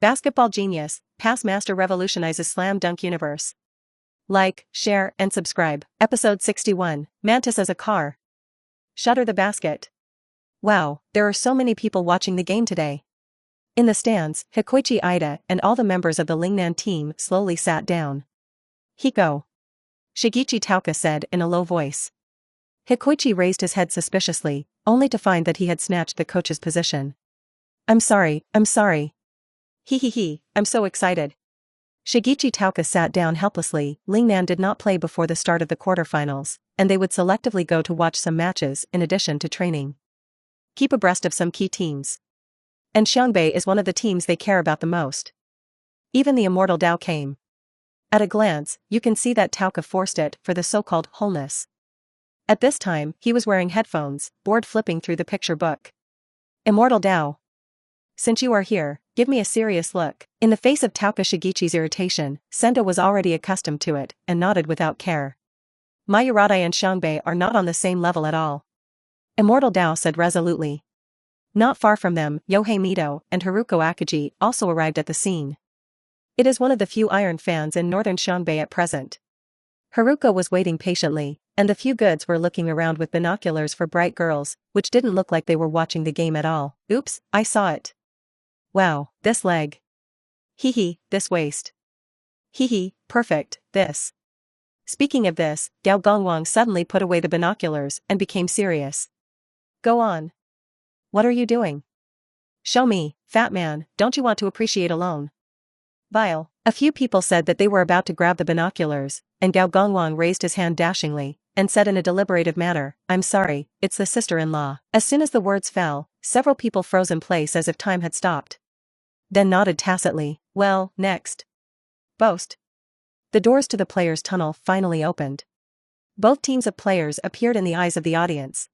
Basketball Genius, Pass Master Revolutionizes Slam Dunk Universe. Like, share, and subscribe. Episode 61, Mantis as a Car. Shutter the basket. Wow, there are so many people watching the game today. In the stands, Hikoichi Ida and all the members of the Lingnan team slowly sat down. Hiko. Shigechi Tauka said in a low voice. Hikoichi raised his head suspiciously, only to find that he had snatched the coach's position. I'm sorry. He, I'm so excited. Shigechi Tauka sat down helplessly. Lingnan did not play before the start of the quarterfinals, and they would selectively go to watch some matches in addition to training. Keep abreast of some key teams. And Xiangbei is one of the teams they care about the most. Even the immortal Dao came. At a glance, you can see that Tauka forced it for the so-called wholeness. At this time, he was wearing headphones, bored flipping through the picture book. Immortal Dao. Since you are here, give me a serious look. In the face of Tauka Shigechi's irritation, Sendo was already accustomed to it, and nodded without care. Mayuradai and Xiangbei are not on the same level at all. Immortal Dao said resolutely. Not far from them, Yohei Mito and Haruko Akagi also arrived at the scene. It is one of the few Iron fans in northern Xiangbei at present. Haruko was waiting patiently, and the few goods were looking around with binoculars for bright girls, which didn't look like they were watching the game at all. Oops, I saw it. Wow, this leg. Hee, this waist. Hee, perfect, this. Speaking of this, Gao Gongwang suddenly put away the binoculars and became serious. Go on. What are you doing? Show me, fat man, don't you want to appreciate alone? Vile. A few people said that they were about to grab the binoculars, and Gao Gongwang raised his hand dashingly, and said in a deliberative manner, I'm sorry, it's the sister-in-law. As soon as the words fell, several people froze in place as if time had stopped. Then nodded tacitly. Well, next. Boast. The doors to the players' tunnel finally opened. Both teams of players appeared in the eyes of the audience.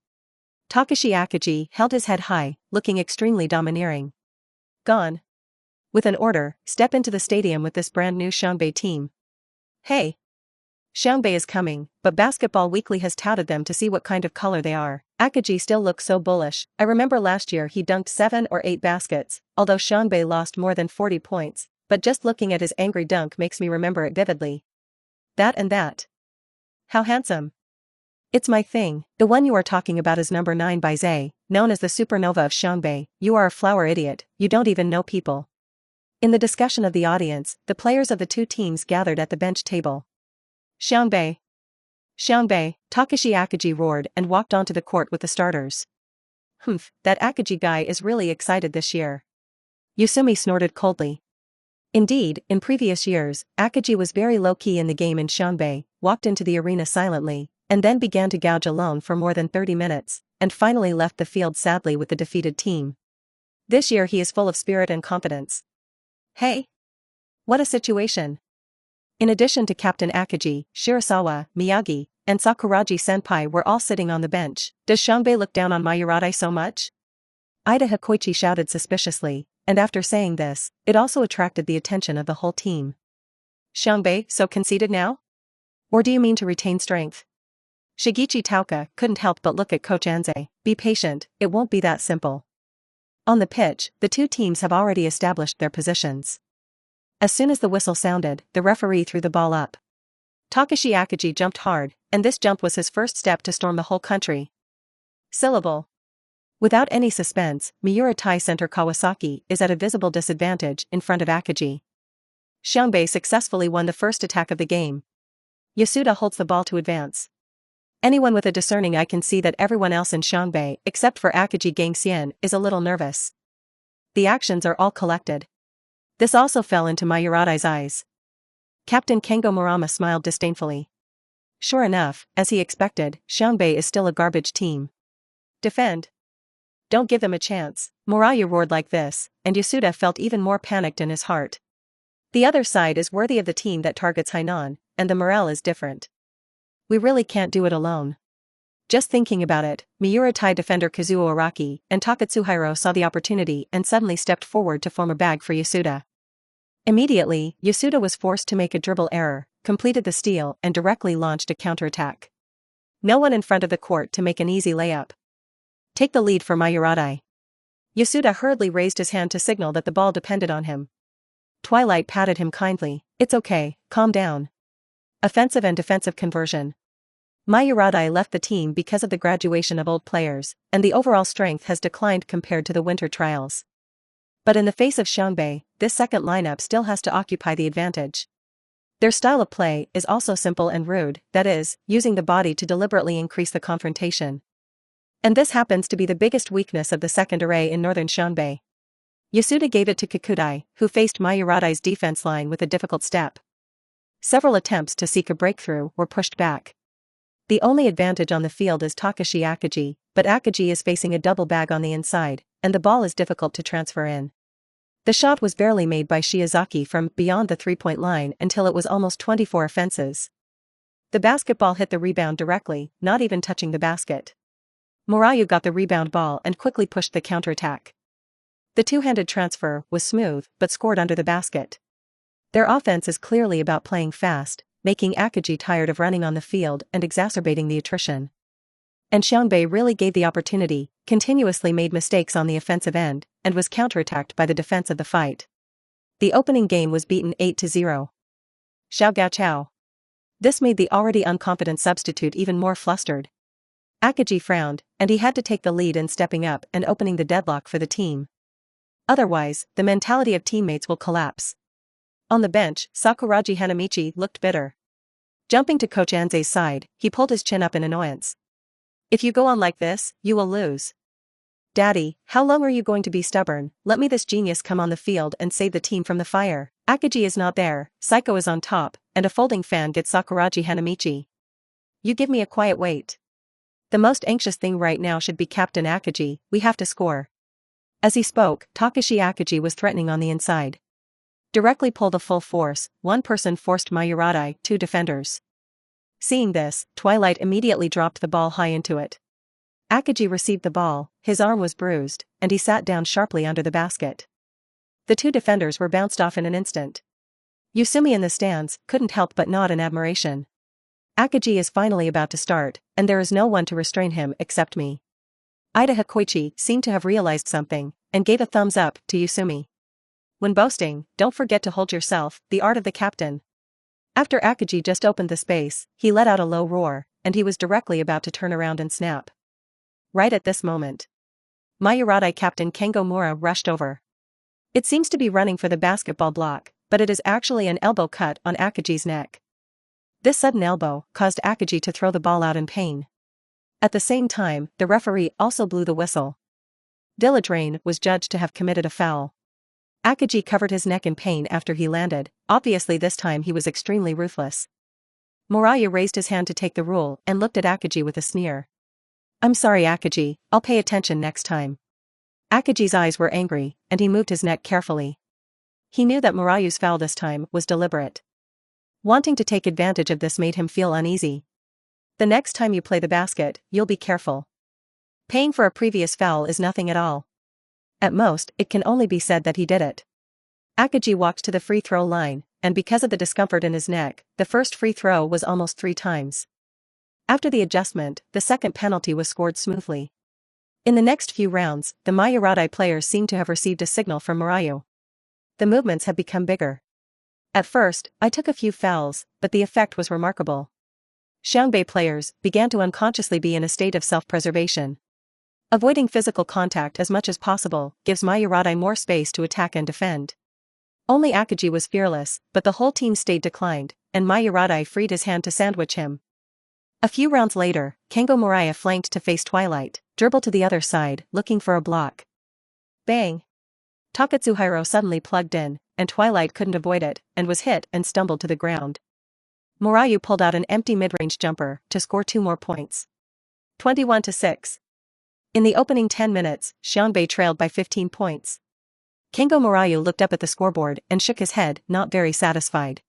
Takashi Akagi held his head high, looking extremely domineering. Gone. With an order, step into the stadium with this brand new Xiangbei team. Hey. Xiangbei is coming, but Basketball Weekly has touted them to see what kind of color they are. Akagi still looks so bullish. I remember last year he dunked 7 or 8 baskets, although Xiangbei lost more than 40 points, but just looking at his angry dunk makes me remember it vividly. That and that. How handsome. It's my thing. The one you are talking about is number 9 Bai Ze, known as the supernova of Xiangbei. You are a flower idiot, you don't even know people. In the discussion of the audience, the players of the two teams gathered at the bench table. Xiangbei, Takashi Akagi roared and walked onto the court with the starters. Humph, that Akagi guy is really excited this year. Yusumi snorted coldly. Indeed, in previous years, Akagi was very low-key in the game in Xiangbei, walked into the arena silently, and then began to gouge alone for more than 30 minutes, and finally left the field sadly with the defeated team. This year he is full of spirit and confidence. Hey! What a situation! In addition to Captain Akagi, Shirasawa, Miyagi, and Sakuragi senpai were all sitting on the bench. Does Xiangbei look down on Mayuradai so much? Ida Hikoichi shouted suspiciously, and after saying this, it also attracted the attention of the whole team. Xiangbei, so conceited now? Or do you mean to retain strength? Shigechi Tauka couldn't help but look at Coach Anze. Be patient, it won't be that simple. On the pitch, the two teams have already established their positions. As soon as the whistle sounded, the referee threw the ball up. Takashi Akagi jumped hard, and this jump was his first step to storm the whole country. Syllable. Without any suspense, Miura-Tai Center Kawasaki is at a visible disadvantage in front of Akagi. Xiangbei successfully won the first attack of the game. Yasuda holds the ball to advance. Anyone with a discerning eye can see that everyone else in Xiangbei, except for Akagi Gangxian, is a little nervous. The actions are all collected. This also fell into Mayuradai's eyes. Captain Kengo Murama smiled disdainfully. Sure enough, as he expected, Xiangbei is still a garbage team. Defend. Don't give them a chance. Muraya roared like this, and Yasuda felt even more panicked in his heart. The other side is worthy of the team that targets Hainan, and the morale is different. We really can't do it alone. Just thinking about it, Miura-Tai defender Kazuo Araki and Takatsuhiro saw the opportunity and suddenly stepped forward to form a bag for Yasuda. Immediately, Yasuda was forced to make a dribble error, completed the steal and directly launched a counterattack. No one in front of the court to make an easy layup. Take the lead for Mayuradai. Yasuda hurriedly raised his hand to signal that the ball depended on him. Twilight patted him kindly. It's okay, calm down. Offensive and defensive conversion. Mayuradai left the team because of the graduation of old players, and the overall strength has declined compared to the winter trials. But in the face of Xiangbei, this second lineup still has to occupy the advantage. Their style of play is also simple and rude, that is, using the body to deliberately increase the confrontation. And this happens to be the biggest weakness of the second array in northern Xiangbei. Yasuda gave it to Kikudai, who faced Mayuradai's defense line with a difficult step. Several attempts to seek a breakthrough were pushed back. The only advantage on the field is Takashi Akagi, but Akagi is facing a double bag on the inside, and the ball is difficult to transfer in. The shot was barely made by Shiozaki from beyond the three-point line until it was almost 24 offenses. The basketball hit the rebound directly, not even touching the basket. Murayu got the rebound ball and quickly pushed the counterattack. The two-handed transfer was smooth but scored under the basket. Their offense is clearly about playing fast, making Akagi tired of running on the field and exacerbating the attrition. And Xiangbei really gave the opportunity, continuously made mistakes on the offensive end, and was counterattacked by the defense of the fight. The opening game was beaten 8-0. Xiao Gao Chao. This made the already unconfident substitute even more flustered. Akagi frowned, and he had to take the lead in stepping up and opening the deadlock for the team. Otherwise, the mentality of teammates will collapse. On the bench, Sakuragi Hanamichi looked bitter. Jumping to Coach Anze's side, he pulled his chin up in annoyance. If you go on like this, you will lose. Daddy, how long are you going to be stubborn? Let me this genius come on the field and save the team from the fire. Akagi is not there, Saiko is on top, and a folding fan gets Sakuragi Hanamichi. You give me a quiet wait. The most anxious thing right now should be Captain Akagi, we have to score. As he spoke, Takashi Akagi was threatening on the inside. Directly pulled a full force, one person forced Mayuradai, two defenders. Seeing this, Twilight immediately dropped the ball high into it. Akagi received the ball, his arm was bruised, and he sat down sharply under the basket. The two defenders were bounced off in an instant. Yusumi in the stands couldn't help but nod in admiration. Akagi is finally about to start, and there is no one to restrain him except me. Ida Hikoichi seemed to have realized something, and gave a thumbs up to Yusumi. When boasting, don't forget to hold yourself, the art of the captain. After Akagi just opened the space, he let out a low roar, and he was directly about to turn around and snap. Right at this moment, Mayuradai captain Kengo Mura rushed over. It seems to be running for the basketball block, but it is actually an elbow cut on Akagi's neck. This sudden elbow caused Akagi to throw the ball out in pain. At the same time, the referee also blew the whistle. Dilladrain was judged to have committed a foul. Akagi covered his neck in pain after he landed, obviously this time he was extremely ruthless. Murayu raised his hand to take the rule and looked at Akagi with a sneer. I'm sorry Akagi, I'll pay attention next time. Akagi's eyes were angry, and he moved his neck carefully. He knew that Murayu's foul this time was deliberate. Wanting to take advantage of this made him feel uneasy. The next time you play the basket, you'll be careful. Paying for a previous foul is nothing at all. At most, it can only be said that he did it. Akagi walked to the free throw line, and because of the discomfort in his neck, the first free throw was almost 3 times. After the adjustment, the second penalty was scored smoothly. In the next few rounds, the Mayuradai players seemed to have received a signal from Murayu. The movements have become bigger. At first, I took a few fouls, but the effect was remarkable. Xiangbei players began to unconsciously be in a state of self-preservation. Avoiding physical contact as much as possible gives Mayuradai more space to attack and defend. Only Akagi was fearless, but the whole team stayed declined, and Mayuradai freed his hand to sandwich him. A few rounds later, Kengo Muraya flanked to face Twilight, dribbled to the other side, looking for a block. Bang! Takatsuhiro suddenly plugged in, and Twilight couldn't avoid it, and was hit and stumbled to the ground. Murayu pulled out an empty mid-range jumper to score 2 more points. 21-6. In the opening 10 minutes, Xiangbei trailed by 15 points. Kengo Murayu looked up at the scoreboard and shook his head, not very satisfied.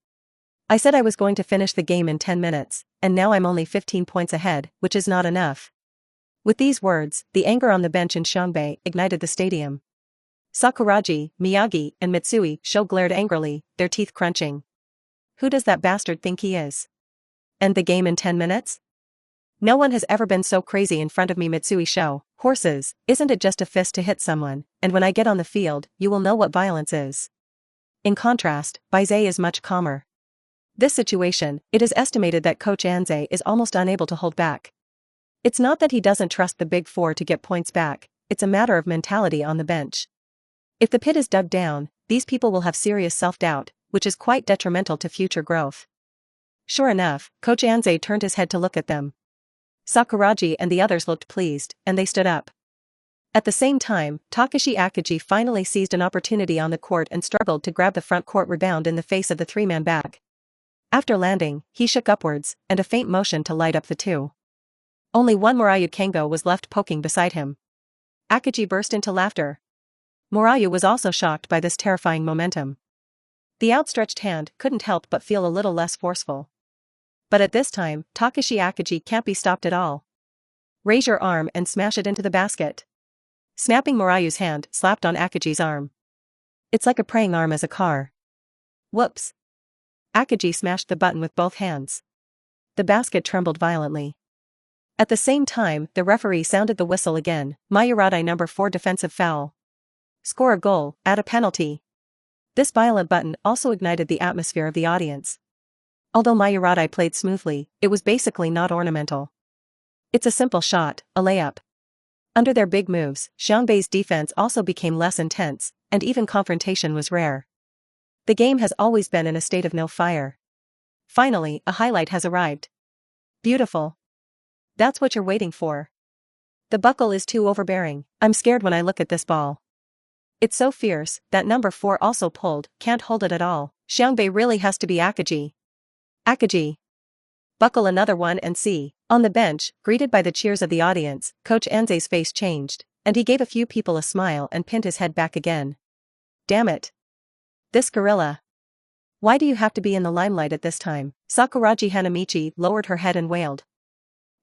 I said I was going to finish the game in 10 minutes, and now I'm only 15 points ahead, which is not enough. With these words, the anger on the bench in Xiangbei ignited the stadium. Sakuragi, Miyagi, and Mitsui glared angrily, their teeth crunching. Who does that bastard think he is? End the game in 10 minutes? No one has ever been so crazy in front of me. Mitsui horses, isn't it just a fist to hit someone, and when I get on the field, you will know what violence is. In contrast, Bai Ze is much calmer. This situation, it is estimated that Coach Anze is almost unable to hold back. It's not that he doesn't trust the Big Four to get points back, it's a matter of mentality on the bench. If the pit is dug down, these people will have serious self-doubt, which is quite detrimental to future growth. Sure enough, Coach Anze turned his head to look at them. Sakuragi and the others looked pleased, and they stood up. At the same time, Takashi Akagi finally seized an opportunity on the court and struggled to grab the front court rebound in the face of the three-man back. After landing, he shook upwards, and a faint motion to light up the two. Only one Murayu Kengo was left poking beside him. Akagi burst into laughter. Murayu was also shocked by this terrifying momentum. The outstretched hand couldn't help but feel a little less forceful. But at this time, Takashi Akagi can't be stopped at all. Raise your arm and smash it into the basket. Snapping Murayu's hand slapped on Akagi's arm. It's like a praying arm as a car. Whoops. Akagi smashed the button with both hands. The basket trembled violently. At the same time, the referee sounded the whistle again. Mayurada number 4 defensive foul. Score a goal, add a penalty. This violent button also ignited the atmosphere of the audience. Although Mayurada played smoothly, it was basically not ornamental. It's a simple shot, a layup. Under their big moves, Xiangbei's defense also became less intense, and even confrontation was rare. The game has always been in a state of no fire. Finally, a highlight has arrived. Beautiful. That's what you're waiting for. The buckle is too overbearing. I'm scared when I look at this ball. It's so fierce, that number 4 also pulled, can't hold it at all. Xiangbei really has to be Akagi. Akagi. Buckle another one and see. On the bench, greeted by the cheers of the audience, Coach Anze's face changed, and he gave a few people a smile and pinned his head back again. Damn it. This gorilla. Why do you have to be in the limelight at this time? Sakuragi Hanamichi lowered her head and wailed.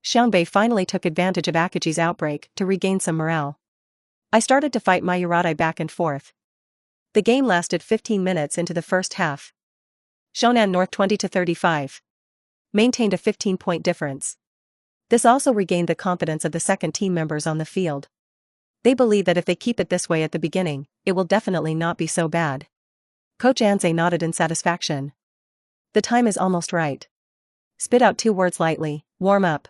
Xiangbei finally took advantage of Akagi's outbreak to regain some morale. I started to fight Mayurada back and forth. The game lasted 15 minutes into the first half. Shonan North 20-35. Maintained a 15-point difference. This also regained the confidence of the second team members on the field. They believe that if they keep it this way at the beginning, it will definitely not be so bad. Coach Anze nodded in satisfaction. The time is almost right. Spit out 2 words lightly, warm up.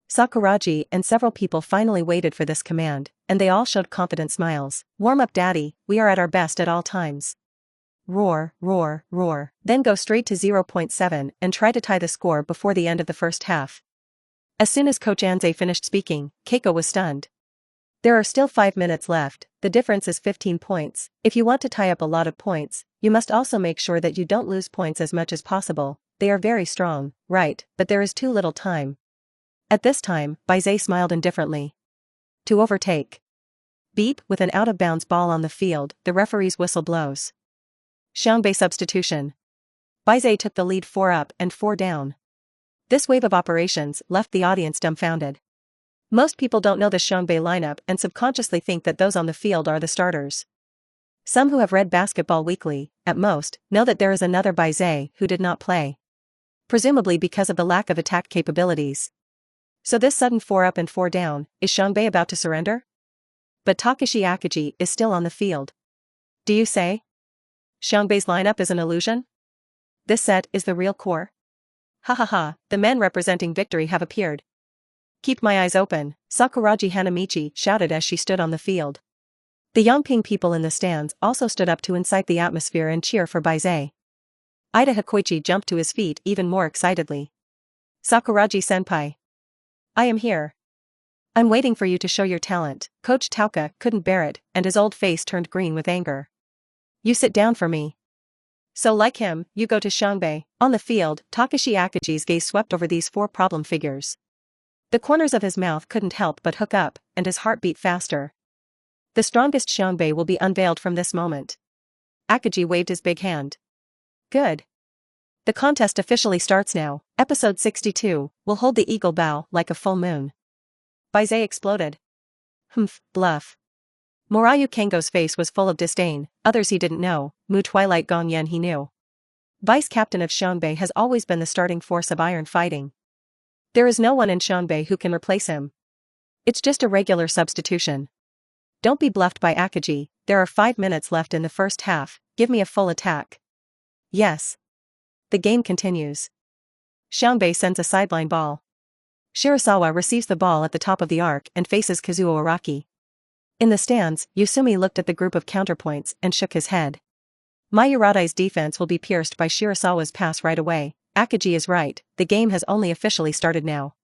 Sakuragi and several people finally waited for this command, and they all showed confident smiles. Warm up, daddy, we are at our best at all times. Roar, roar, roar. Then go straight to 0.7 and try to tie the score before the end of the first half. As soon as Coach Anze finished speaking, Keiko was stunned. There are still 5 minutes left, the difference is 15 points. If you want to tie up a lot of points, you must also make sure that you don't lose points as much as possible. They are very strong, right, but there is too little time. At this time, Bai Ze smiled indifferently. To overtake. Beep, with an out-of-bounds ball on the field, the referee's whistle blows. Xiangbei substitution. Bai Ze took the lead 4 up and 4 down. This wave of operations left the audience dumbfounded. Most people don't know the Xiangbei lineup and subconsciously think that those on the field are the starters. Some who have read Basketball Weekly, at most, know that there is another Bai Ze who did not play. Presumably because of the lack of attack capabilities. So this sudden 4 up and 4 down, is Xiangbei about to surrender? But Takashi Akagi is still on the field. Do you say? Xiangbei's lineup is an illusion? This set is the real core? Ha ha ha, the men representing victory have appeared. Keep my eyes open, Sakuragi Hanamichi shouted as she stood on the field. The Yongping people in the stands also stood up to incite the atmosphere and cheer for Bai Ze. Ida Hikoichi jumped to his feet even more excitedly. Sakuragi-senpai. I am here. I'm waiting for you to show your talent. Coach Tauka couldn't bear it, and his old face turned green with anger. You sit down for me. So like him, you go to Xiangbei. On the field, Takashi Akagi's gaze swept over these 4 problem figures. The corners of his mouth couldn't help but hook up, and his heart beat faster. The strongest Xiangbei will be unveiled from this moment. Akagi waved his big hand. Good. The contest officially starts now. Episode 62, will hold the eagle bow like a full moon. Bai Ze exploded. Humph, bluff. Murayu Kengo's face was full of disdain, others he didn't know, Mu Twilight Gongyen he knew. Vice-captain of Xiangbei has always been the starting force of iron fighting. There is no one in Xiangbei who can replace him. It's just a regular substitution. Don't be bluffed by Akagi, there are 5 minutes left in the first half, give me a full attack. Yes. The game continues. Xiangbei sends a sideline ball. Shirasawa receives the ball at the top of the arc and faces Kazuo Araki. In the stands, Yusumi looked at the group of counterpoints and shook his head. Mayuratai's defense will be pierced by Shirasawa's pass right away. Akagi is right, the game has only officially started now.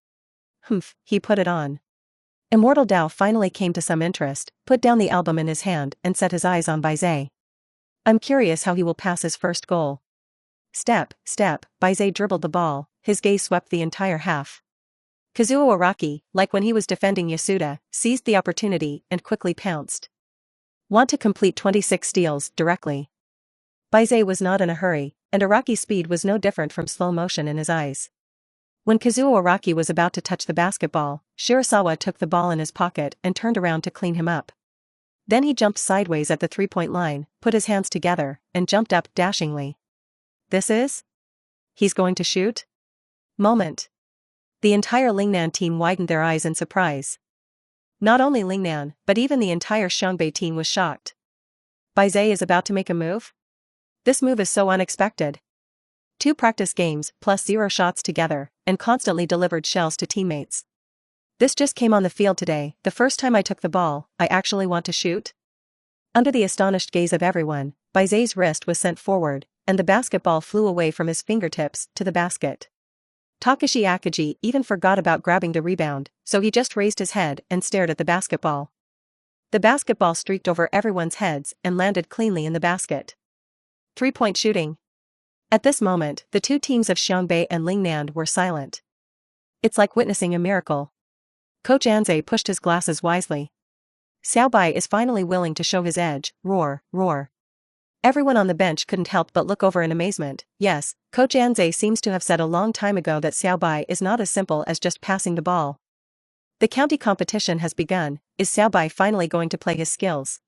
Humph, he put it on. Immortal Dao finally came to some interest, put down the album in his hand and set his eyes on Bai Ze. I'm curious how he will pass his first goal. Step, Bai Ze dribbled the ball, his gaze swept the entire half. Kazuo Araki, like when he was defending Yasuda, seized the opportunity and quickly pounced. Want to complete 26 steals directly. Bai Ze was not in a hurry, and Araki's speed was no different from slow motion in his eyes. When Kazuo Araki was about to touch the basketball, Shirasawa took the ball in his pocket and turned around to clean him up. Then he jumped sideways at the three-point line, put his hands together, and jumped up dashingly. This is? He's going to shoot? Moment. The entire Lingnan team widened their eyes in surprise. Not only Lingnan, but even the entire Xiangbei team was shocked. Bai Ze is about to make a move? This move is so unexpected. 2 practice games plus 0 shots together, and constantly delivered shells to teammates. This just came on the field today, the first time I took the ball, I actually want to shoot? Under the astonished gaze of everyone, Bai Ze's wrist was sent forward, and the basketball flew away from his fingertips to the basket. Takashi Akagi even forgot about grabbing the rebound, so he just raised his head and stared at the basketball. The basketball streaked over everyone's heads and landed cleanly in the basket. 3-point shooting. At this moment, the 2 teams of Xiangbei and Lingnan were silent. It's like witnessing a miracle. Coach Anze pushed his glasses wisely. Xiaobai is finally willing to show his edge, roar. Everyone on the bench couldn't help but look over in amazement. Yes, Coach Anze seems to have said a long time ago that Xiaobai is not as simple as just passing the ball. The county competition has begun. Is Xiaobai finally going to play his skills?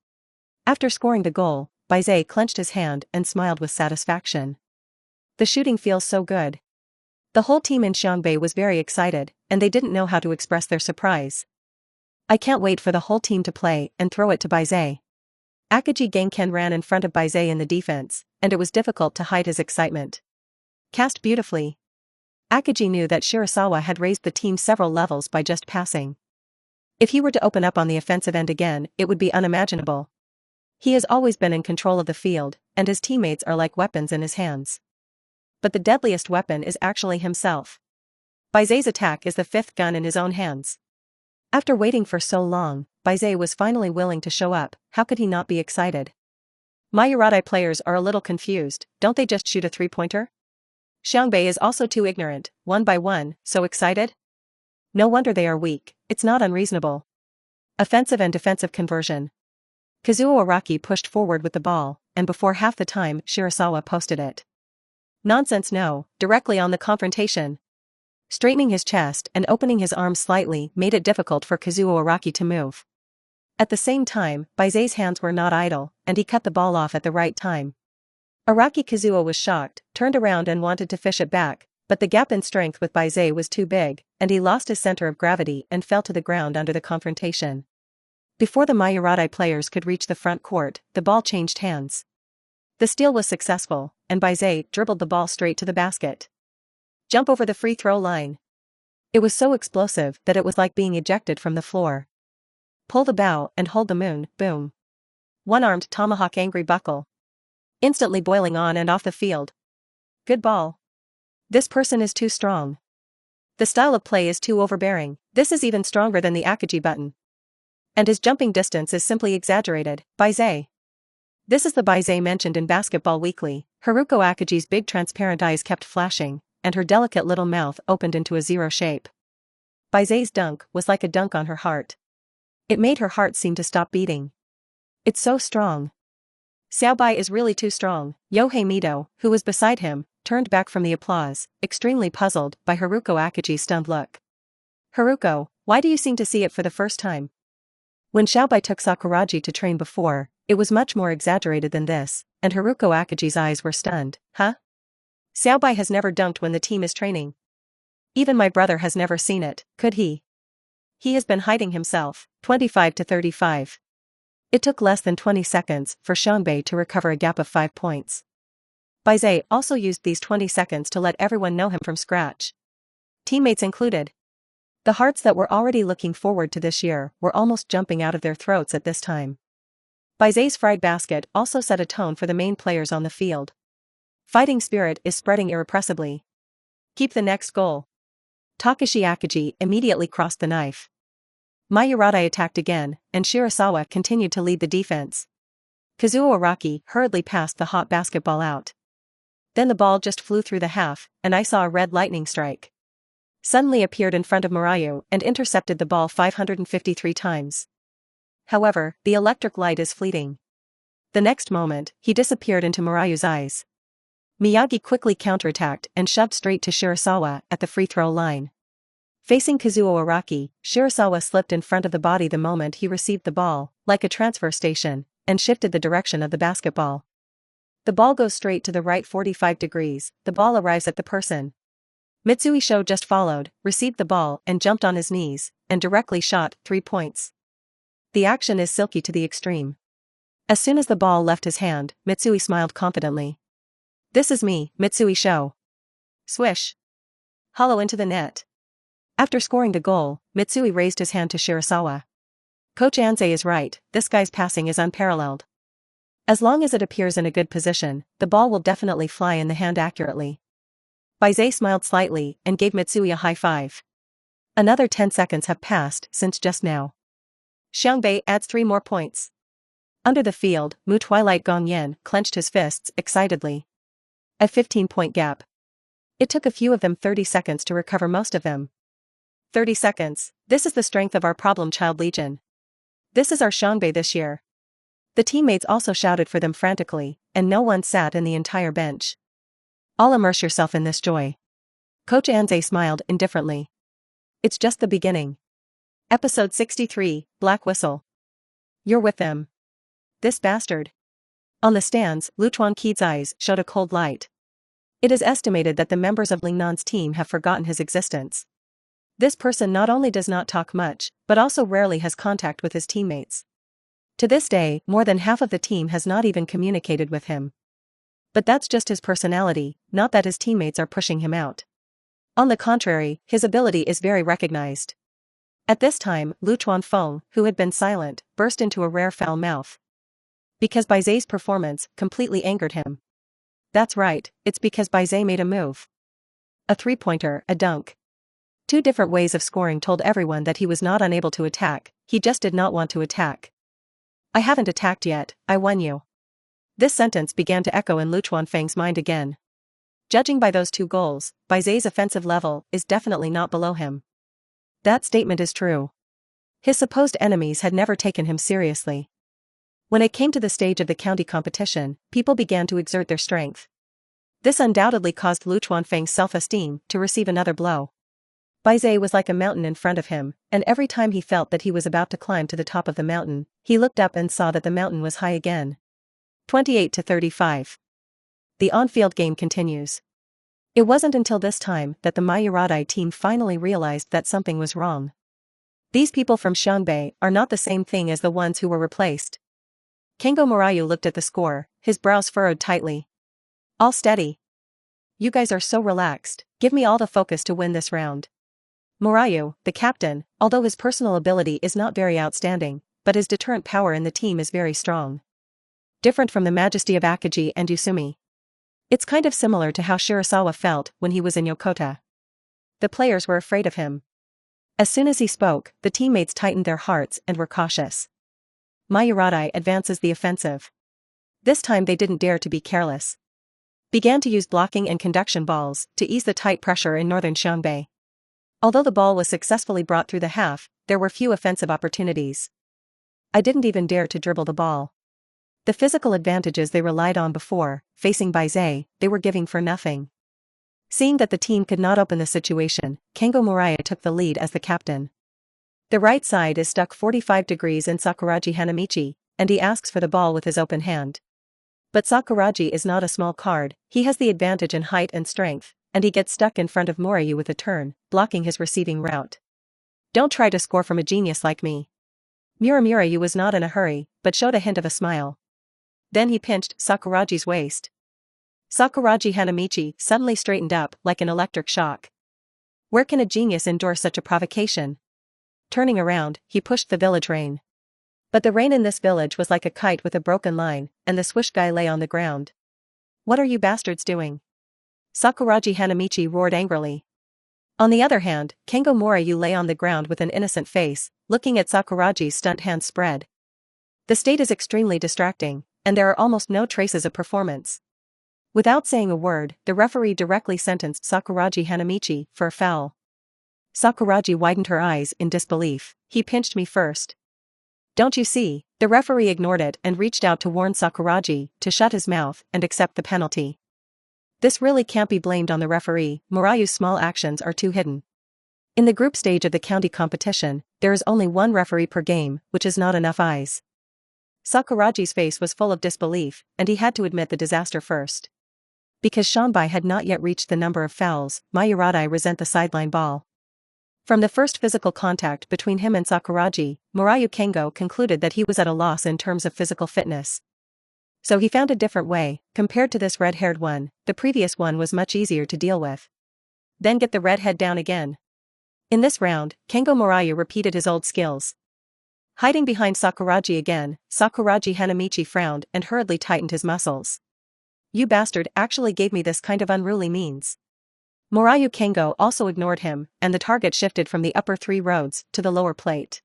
After scoring the goal, Bai Ze clenched his hand and smiled with satisfaction. The shooting feels so good. The whole team in Xiangbei was very excited, and they didn't know how to express their surprise. I can't wait for the whole team to play and throw it to Bai Ze. Akagi Genken ran in front of Bai Ze in the defense, and it was difficult to hide his excitement. Cast beautifully. Akagi knew that Shirasawa had raised the team several levels by just passing. If he were to open up on the offensive end again, it would be unimaginable. He has always been in control of the field, and his teammates are like weapons in his hands. But the deadliest weapon is actually himself. Bai Ze's attack is the 5th gun in his own hands. After waiting for so long, Bai Ze was finally willing to show up. How could he not be excited? Mayuratai players are a little confused, don't they just shoot a 3-pointer? Xiangbei is also too ignorant, 1 by 1, so excited? No wonder they are weak, it's not unreasonable. Offensive and defensive conversion. Kazuo Araki pushed forward with the ball, and before half the time Shirasawa posted it. Nonsense, no, directly on the confrontation. Straightening his chest and opening his arms slightly made it difficult for Kazuo Araki to move. At the same time, Bai Ze's hands were not idle, and he cut the ball off at the right time. Araki Kazuo was shocked, turned around and wanted to fish it back, but the gap in strength with Bai Ze was too big, and he lost his center of gravity and fell to the ground under the confrontation. Before the Mayuratai players could reach the front court, the ball changed hands. The steal was successful, and Bai Ze dribbled the ball straight to the basket. Jump over the free throw line. It was so explosive that it was like being ejected from the floor. Pull the bow and hold the moon, boom. One-armed tomahawk angry buckle. Instantly boiling on and off the field. Good ball. This person is too strong. The style of play is too overbearing, this is even stronger than the Akagi button. And his jumping distance is simply exaggerated, Bai Ze. This is the Bai Ze mentioned in Basketball Weekly. Haruko Akagi's big transparent eyes kept flashing, and her delicate little mouth opened into a 0 shape. Bai Ze's dunk was like a dunk on her heart. It made her heart seem to stop beating. It's so strong. Xiaobai is really too strong. Yohei Mido, who was beside him, turned back from the applause, extremely puzzled by Haruko Akagi's stunned look. Haruko, why do you seem to see it for the first time? When Xiaobai took Sakuragi to train before, it was much more exaggerated than this, and Haruko Akagi's eyes were stunned. Huh? Xiaobai has never dunked when the team is training. Even my brother has never seen it, could he? He has been hiding himself. 25-35. It took less than 20 seconds for Xiangbei to recover a gap of 5 points. Bai Ze also used these 20 seconds to let everyone know him from scratch. Teammates included. The hearts that were already looking forward to this year were almost jumping out of their throats at this time. Bai Ze's fried basket also set a tone for the main players on the field. Fighting spirit is spreading irrepressibly. Keep the next goal. Takashi Akagi immediately crossed the knife. Mayuradai attacked again, and Shirasawa continued to lead the defense. Kazuo Araki hurriedly passed the hot basketball out. Then the ball just flew through the half, and I saw a red lightning strike. Suddenly appeared in front of Murayu and intercepted the ball 553 times. However, the electric light is fleeting. The next moment, he disappeared into Murayu's eyes. Miyagi quickly counterattacked and shoved straight to Shirasawa at the free throw line. Facing Kazuo Araki, Shirasawa slipped in front of the body the moment he received the ball, like a transfer station, and shifted the direction of the basketball. The ball goes straight to the right 45 degrees, the ball arrives at the person. Mitsui Sho just followed, received the ball and jumped on his knees, and directly shot 3 points. The action is silky to the extreme. As soon as the ball left his hand, Mitsui smiled confidently. "This is me, Mitsui Sho." Swish. Hollow into the net. After scoring the goal, Mitsui raised his hand to Shirasawa. "Coach Anze is right, this guy's passing is unparalleled. As long as it appears in a good position, the ball will definitely fly in the hand accurately." Bai Ze smiled slightly and gave Mitsui a high five. Another 10 seconds have passed since just now. Xiangbei adds 3 more points. Under the field, Mu Twilight Gongyan clenched his fists excitedly. A 15-point gap. It took a few of them 30 seconds to recover most of them. 30 seconds, this is the strength of our problem child legion. This is our Xiangbei this year. The teammates also shouted for them frantically, and no one sat in the entire bench. All immerse yourself in this joy. Coach Anze smiled indifferently. It's just the beginning. Episode 63, Black Whistle. You're with them. This bastard. On the stands, Luchuan Qi's eyes showed a cold light. It is estimated that the members of Lingnan's team have forgotten his existence. This person not only does not talk much, but also rarely has contact with his teammates. To this day, more than half of the team has not even communicated with him. But that's just his personality, not that his teammates are pushing him out. On the contrary, his ability is very recognized. At this time, Luchuan Feng, who had been silent, burst into a rare foul mouth. Because Bai Ze's performance completely angered him. That's right, it's because Bai Ze made a move. A three-pointer, a dunk. 2 different ways of scoring told everyone that he was not unable to attack, he just did not want to attack. "I haven't attacked yet, I won you." This sentence began to echo in Luchuan Feng's mind again. Judging by those 2 goals, Bai Ze's offensive level is definitely not below him. That statement is true. His supposed enemies had never taken him seriously. When it came to the stage of the county competition, people began to exert their strength. This undoubtedly caused Luchuan Feng's self-esteem to receive another blow. Bai Ze was like a mountain in front of him, and every time he felt that he was about to climb to the top of the mountain, he looked up and saw that the mountain was high again. 28-35. The on-field game continues. It wasn't until this time that the Mayuradai team finally realized that something was wrong. These people from Xiangbei are not the same thing as the ones who were replaced. Kengo Murayu looked at the score, his brows furrowed tightly. "All steady. You guys are so relaxed, give me all the focus to win this round." Murayu, the captain, although his personal ability is not very outstanding, but his deterrent power in the team is very strong. Different from the majesty of Akagi and Yusumi. It's kind of similar to how Shirasawa felt when he was in Yokota. The players were afraid of him. As soon as he spoke, the teammates tightened their hearts and were cautious. Mayuradai advances the offensive. This time they didn't dare to be careless. Began to use blocking and conduction balls to ease the tight pressure in northern Xiangbei. Although the ball was successfully brought through the half, there were few offensive opportunities. I didn't even dare to dribble the ball. The physical advantages they relied on before, facing Bai Ze, they were giving for nothing. Seeing that the team could not open the situation, Kengo Muraya took the lead as the captain. The right side is stuck 45 degrees in Sakuragi Hanamichi, and he asks for the ball with his open hand. But Sakuragi is not a small card, he has the advantage in height and strength, and he gets stuck in front of Murayu with a turn, blocking his receiving route. "Don't try to score from a genius like me. Murayu was not in a hurry, but showed a hint of a smile. Then he pinched Sakuragi's waist. Sakuragi Hanamichi suddenly straightened up like an electric shock. Where can a genius endure such a provocation? Turning around, he pushed the village rein. But the rein in this village was like a kite with a broken line, and the swish guy lay on the ground. What are you bastards doing? Sakuragi Hanamichi roared angrily. On the other hand, Kengo Murayu lay on the ground with an innocent face, looking at Sakuragi's stunt hands spread. The state is extremely distracting, and there are almost no traces of performance. Without saying a word, the referee directly sentenced Sakuragi Hanamichi for a foul. Sakuragi widened her eyes in disbelief. He pinched me first. Don't you see? The referee ignored it and reached out to warn Sakuragi to shut his mouth and accept the penalty. This really can't be blamed on the referee. Murayu's small actions are too hidden. In the group stage of the county competition, there is only one referee per game, which is not enough eyes. Sakuragi's face was full of disbelief, and he had to admit the disaster first. Because Xiangbei had not yet reached the number of fouls, Mayuradai resent the sideline ball. From the first physical contact between him and Sakuragi, Murayu Kengo concluded that he was at a loss in terms of physical fitness. So he found a different way. Compared to this red-haired one, the previous one was much easier to deal with. Then get the redhead down again. In this round, Kengo Murayu repeated his old skills. Hiding behind Sakuragi again, Sakuragi Hanamichi frowned and hurriedly tightened his muscles. You bastard actually gave me this kind of unruly means. Murayu Kengo also ignored him, and the target shifted from the upper 3 roads to the lower plate.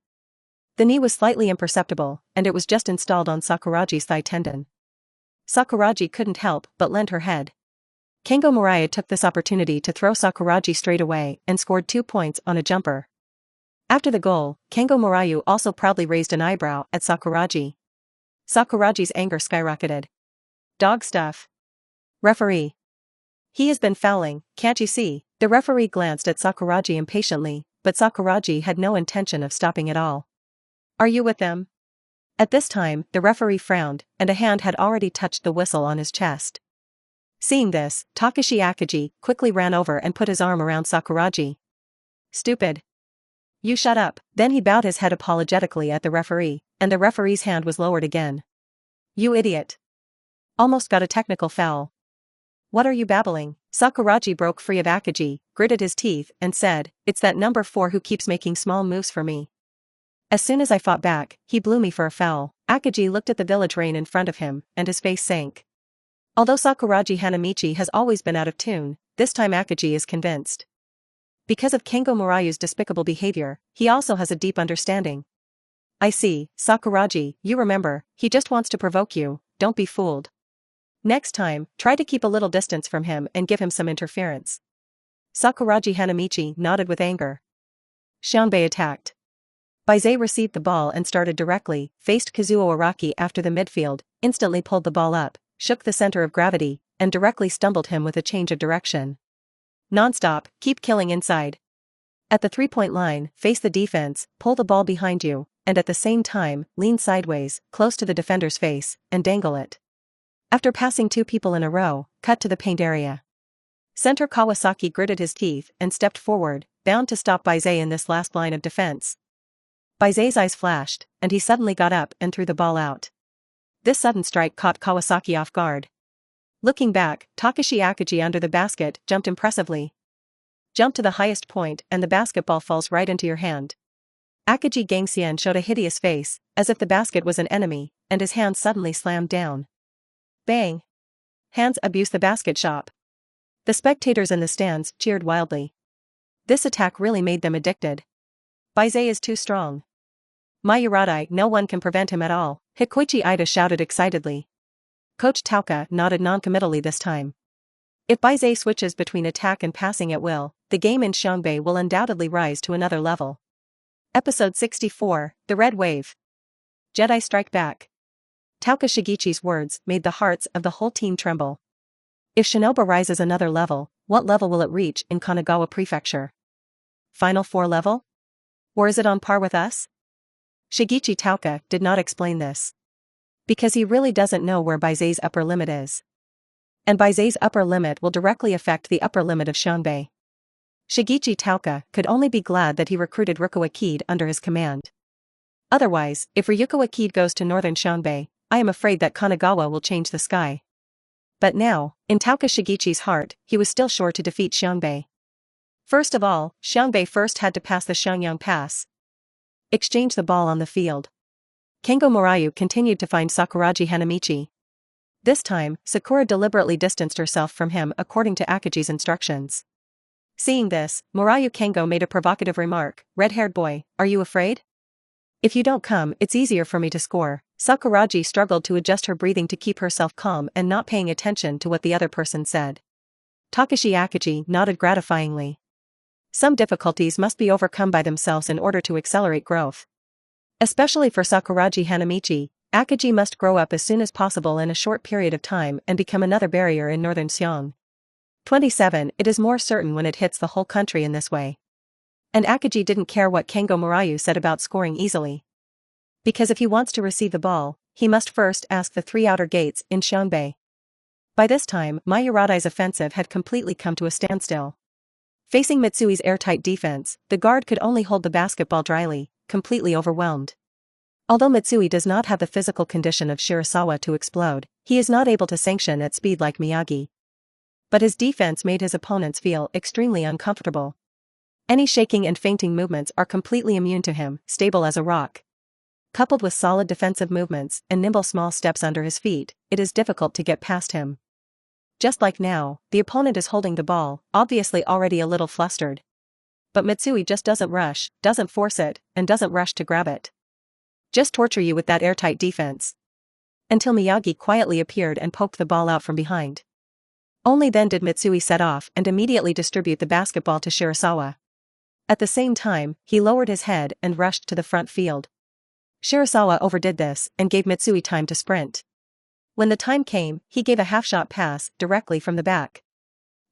The knee was slightly imperceptible, and it was just installed on Sakuragi's thigh tendon. Sakuragi couldn't help but lend her head. Kengo Murayu took this opportunity to throw Sakuragi straight away and scored 2 points on a jumper. After the goal, Kengo Murayu also proudly raised an eyebrow at Sakuragi. Sakuragi's anger skyrocketed. Dog stuff. Referee. He has been fouling, can't you see? The referee glanced at Sakuragi impatiently, but Sakuragi had no intention of stopping at all. Are you with them? At this time, the referee frowned, and a hand had already touched the whistle on his chest. Seeing this, Takashi Akagi quickly ran over and put his arm around Sakuragi. Stupid. You shut up. Then he bowed his head apologetically at the referee, and the referee's hand was lowered again. You idiot. Almost got a technical foul. What are you babbling? Sakuragi broke free of Akagi, gritted his teeth, and said, It's that number 4 who keeps making small moves for me. As soon as I fought back, he blew me for a foul. Akagi looked at the village rein in front of him, and his face sank. Although Sakuragi Hanamichi has always been out of tune, this time Akagi is convinced. Because of Kengo Murayu's despicable behavior, he also has a deep understanding. I see, Sakuragi, you remember, he just wants to provoke you, don't be fooled. Next time, try to keep a little distance from him and give him some interference. Sakuragi Hanamichi nodded with anger. Xiangbei attacked. Bai Ze received the ball and started directly, faced Kazuo Araki after the midfield, instantly pulled the ball up, shook the center of gravity, and directly stumbled him with a change of direction. Non-stop, keep killing inside. At the 3-point line, face the defense, pull the ball behind you, and at the same time, lean sideways, close to the defender's face, and dangle it. After passing 2 people in a row, cut to the paint area. Center Kawasaki gritted his teeth and stepped forward, bound to stop Bai Ze in this last line of defense. Bai Ze's eyes flashed, and he suddenly got up and threw the ball out. This sudden strike caught Kawasaki off guard. Looking back, Takashi Akagi under the basket jumped impressively. Jump to the highest point and the basketball falls right into your hand. Akagi Gangxian showed a hideous face, as if the basket was an enemy, and his hand suddenly slammed down. Bang! Hands abuse the basket shop. The spectators in the stands cheered wildly. This attack really made them addicted. Bai Ze is too strong. Mayuradai, no one can prevent him at all, Hikoichi Ida shouted excitedly. Coach Tauka nodded non-committally this time. If Bai Ze switches between attack and passing at will, the game in Xiangbei will undoubtedly rise to another level. Episode 64, The Red Wave. Jedi Strike Back. Tauka Shigichi's words made the hearts of the whole team tremble. If Shinoba rises another level, what level will it reach in Kanagawa Prefecture? Final 4 level? Or is it on par with us? Shigichi Tauka did not explain this. Because he really doesn't know where Bai Ze's upper limit is. And Bai Ze's upper limit will directly affect the upper limit of Xiangbei. Shigichi Tauka could only be glad that he recruited Rukawa Kid under his command. Otherwise, if Rukawa Kid goes to northern Xiangbei, I am afraid that Kanagawa will change the sky. But now, in Tauka Shigechi's heart, he was still sure to defeat Xiangbei. First of all, Xiangbei first had to pass the Xiangyang Pass. Exchange the ball on the field. Kengo Murayu continued to find Sakuragi Hanamichi. This time, Sakura deliberately distanced herself from him according to Akaji's instructions. Seeing this, Murayu Kengo made a provocative remark, "Red-haired boy, are you afraid? If you don't come, it's easier for me to score." Sakuragi struggled to adjust her breathing to keep herself calm and not paying attention to what the other person said. Takashi Akaji nodded gratifyingly. Some difficulties must be overcome by themselves in order to accelerate growth. Especially for Sakuragi Hanamichi, Akaji must grow up as soon as possible in a short period of time and become another barrier in northern Xiong. 27. It is more certain when it hits the whole country in this way. And Akaji didn't care what Kengo Murayu said about scoring easily. Because if he wants to receive the ball, he must first ask the 3 outer gates in Xiangbei. By this time, Mayuradai's offensive had completely come to a standstill. Facing Mitsui's airtight defense, the guard could only hold the basketball dryly, completely overwhelmed. Although Mitsui does not have the physical condition of Shirasawa to explode, he is not able to sanction at speed like Miyagi. But his defense made his opponents feel extremely uncomfortable. Any shaking and feinting movements are completely immune to him, stable as a rock. Coupled with solid defensive movements and nimble small steps under his feet, it is difficult to get past him. Just like now, the opponent is holding the ball, obviously already a little flustered. But Mitsui just doesn't rush, doesn't force it, and doesn't rush to grab it. Just torture you with that airtight defense. Until Miyagi quietly appeared and poked the ball out from behind. Only then did Mitsui set off and immediately distribute the basketball to Shirasawa. At the same time, he lowered his head and rushed to the front field. Shirasawa overdid this and gave Mitsui time to sprint. When the time came, he gave a half-shot pass directly from the back.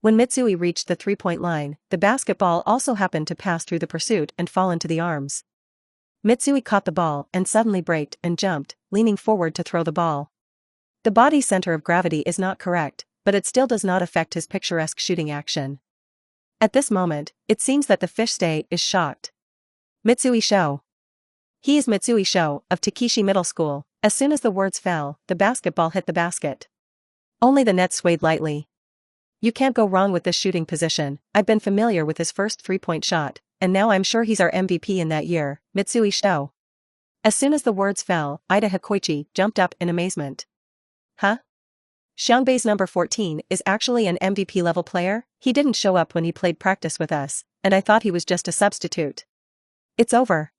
When Mitsui reached the three-point line, the basketball also happened to pass through the pursuit and fall into the arms. Mitsui caught the ball and suddenly braked and jumped, leaning forward to throw the ball. The body's center of gravity is not correct, but it still does not affect his picturesque shooting action. At this moment, it seems that the fish stay is shocked. Mitsui Sho. He is Mitsui Sho, of Takeshi Middle School. As soon as the words fell, the basketball hit the basket. Only the net swayed lightly. You can't go wrong with this shooting position. I've been familiar with his first three-point shot, and now I'm sure he's our MVP in that year, Mitsui Sho. As soon as the words fell, Ida Hikoichi jumped up in amazement. Huh? Xiangbei's number 14 is actually an MVP-level player? He didn't show up when he played practice with us, and I thought he was just a substitute. It's over.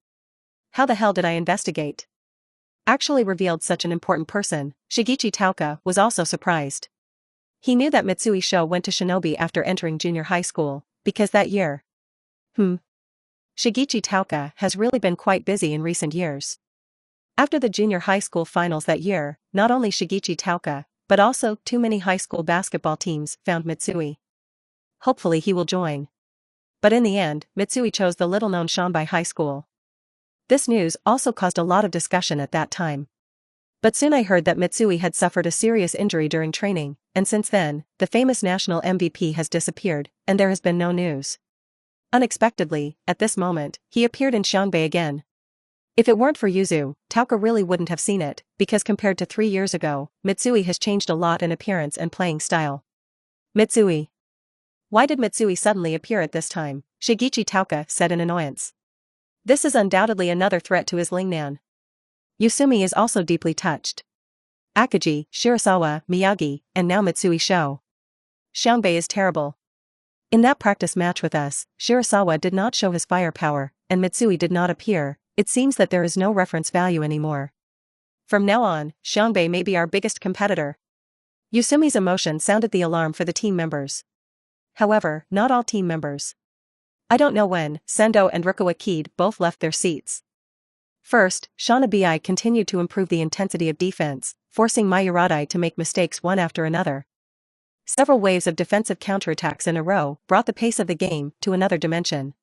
How the hell did I investigate? Actually revealed such an important person. Shigechi Tauka was also surprised. He knew that Mitsui Sho went to Shinobi after entering junior high school, because that year. Shigechi Tauka has really been quite busy in recent years. After the junior high school finals that year, not only Shigechi Tauka, but also too many high school basketball teams found Mitsui. Hopefully he will join. But in the end, Mitsui chose the little-known Xiangbei High School. This news also caused a lot of discussion at that time. But soon I heard that Mitsui had suffered a serious injury during training, and since then, the famous national MVP has disappeared, and there has been no news. Unexpectedly, at this moment, he appeared in Xiangbei again. If it weren't for Yuzu, Tauka really wouldn't have seen it, because compared to 3 years ago, Mitsui has changed a lot in appearance and playing style. Mitsui. Why did Mitsui suddenly appear at this time? Shigechi Tauka said in annoyance. This is undoubtedly another threat to his Lingnan. Yusumi is also deeply touched. Akaji, Shirasawa, Miyagi, and now Mitsui Sho. Xiangbei is terrible. In that practice match with us, Shirasawa did not show his firepower, and Mitsui did not appear. It seems that there is no reference value anymore. From now on, Xiangbei may be our biggest competitor. Yusumi's emotion sounded the alarm for the team members. However, not all team members. I don't know when, Sendo and Rukawa Kid both left their seats. First, Shanabi continued to improve the intensity of defense, forcing Mayuradai to make mistakes one after another. Several waves of defensive counterattacks in a row brought the pace of the game to another dimension.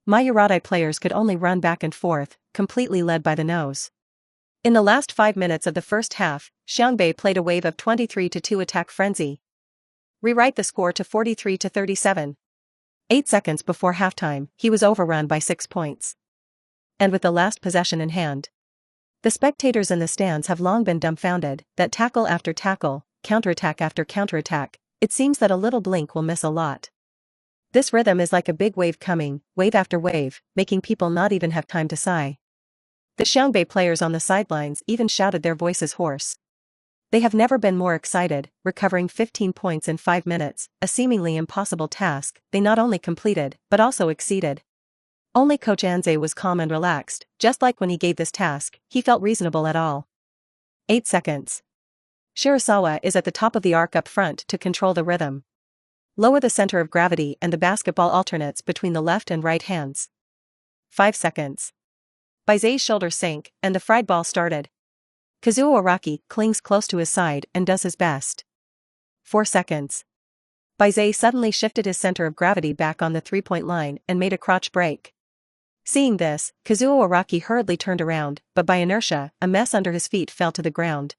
Mayuradai players could only run back and forth, completely led by the nose. In the last 5 minutes of the first half, Xiangbei played a wave of 23-2 attack frenzy. Rewrite the score to 43-37. 8 seconds before halftime, he was overrun by 6 points. and with the last possession in hand. The spectators in the stands have long been dumbfounded that tackle after tackle, counterattack after counterattack, it seems that a little blink will miss a lot. This rhythm is like a big wave coming, wave after wave, making people not even have time to sigh. The Xiangbei players on the sidelines even shouted their voices hoarse. They have never been more excited, recovering 15 points in 5 minutes, a seemingly impossible task they not only completed but also exceeded. Only Coach Anze was calm and relaxed, just like when he gave this task, he felt reasonable at all. 8 seconds. Shirasawa is at the top of the arc up front to control the rhythm. Lower the center of gravity and the basketball alternates between the left and right hands. 5 seconds. Bai Ze's shoulders sank, and the fried ball started. Kazuo Araki clings close to his side and does his best. 4 seconds. Bai Ze suddenly shifted his center of gravity back on the three-point line and made a crotch break. Seeing this, Kazuo Araki hurriedly turned around, but by inertia, a mess under his feet fell to the ground.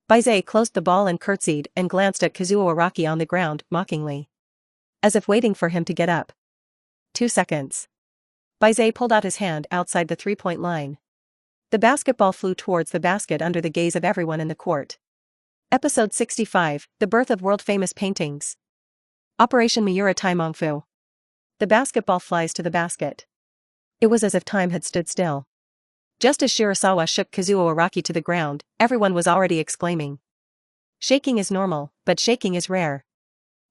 Bai Ze closed the ball and curtsied and glanced at Kazuo Araki on the ground, mockingly. As if waiting for him to get up. 2 seconds. Bai Ze pulled out his hand outside the three-point line. The basketball flew towards the basket under the gaze of everyone in the court. Episode 65, The Birth of World-Famous Paintings. Operation Miura Taimongfu. The basketball flies to the basket. It was as if time had stood still. Just as Shirasawa shook Kazuo Araki to the ground, everyone was already exclaiming. Shaking is normal, but shaking is rare.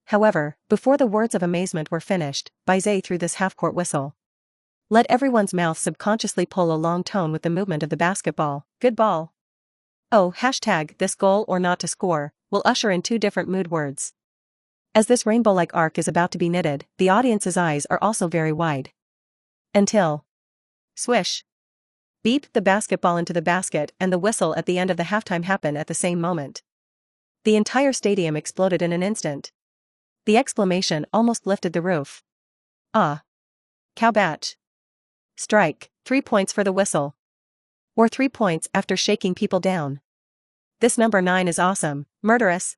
However, before the words of amazement were finished, Bai Ze threw this half-court whistle. Let everyone's mouth subconsciously pull a long tone with the movement of the basketball. Good ball. Oh, #this goal or not to score, will usher in 2 different mood words. As this rainbow-like arc is about to be knitted, the audience's eyes are also very wide. Until. Swish. Beep, the basketball into the basket and the whistle at the end of the halftime happen at the same moment. The entire stadium exploded in an instant. The exclamation almost lifted the roof. Ah. Cow batch. Strike, 3 points for the whistle. Or 3 points after shaking people down. This number 9 is awesome, murderous.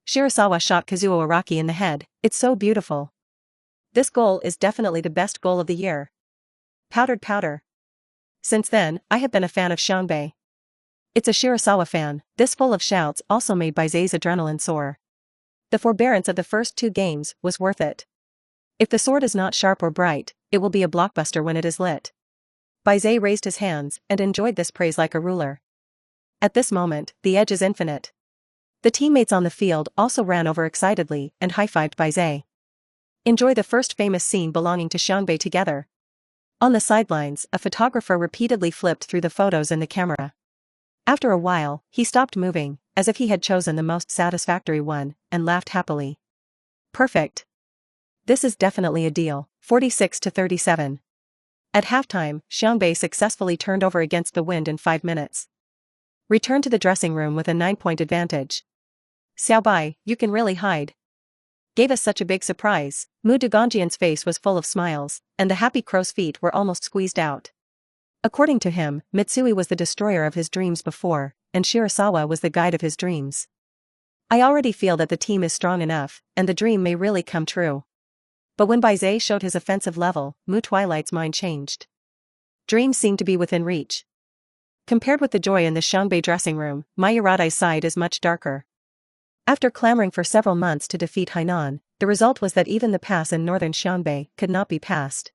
Shirasawa shot Kazuo Araki in the head, it's so beautiful. This goal is definitely the best goal of the year. Powdered powder. Since then, I have been a fan of Xiangbei. It's a Shirasawa fan, this full of shouts also made Bai Ze's adrenaline soar. The forbearance of the first 2 games was worth it. If the sword is not sharp or bright, it will be a blockbuster when it is lit. Bai Ze raised his hands and enjoyed this praise like a ruler. At this moment, the edge is infinite. The teammates on the field also ran over excitedly and high-fived Bai Ze. Enjoy the first famous scene belonging to Xiangbei together. On the sidelines, a photographer repeatedly flipped through the photos in the camera. After a while, he stopped moving, as if he had chosen the most satisfactory one, and laughed happily. Perfect. This is definitely a deal, 46-37. At halftime, Xiangbei successfully turned over against the wind in 5 minutes. Returned to the dressing room with a 9-point advantage. Xiaobai, you can really hide. Gave us such a big surprise. Mu Dugonjian's face was full of smiles, and the happy crow's feet were almost squeezed out. According to him, Mitsui was the destroyer of his dreams before, and Shirasawa was the guide of his dreams. I already feel that the team is strong enough, and the dream may really come true. But when Bai Ze showed his offensive level, Mu Twilight's mind changed. Dreams seemed to be within reach. Compared with the joy in the Xiangbei dressing room, Mayuratai's side is much darker. After clamoring for several months to defeat Hainan, the result was that even the pass in northern Xiangbei could not be passed.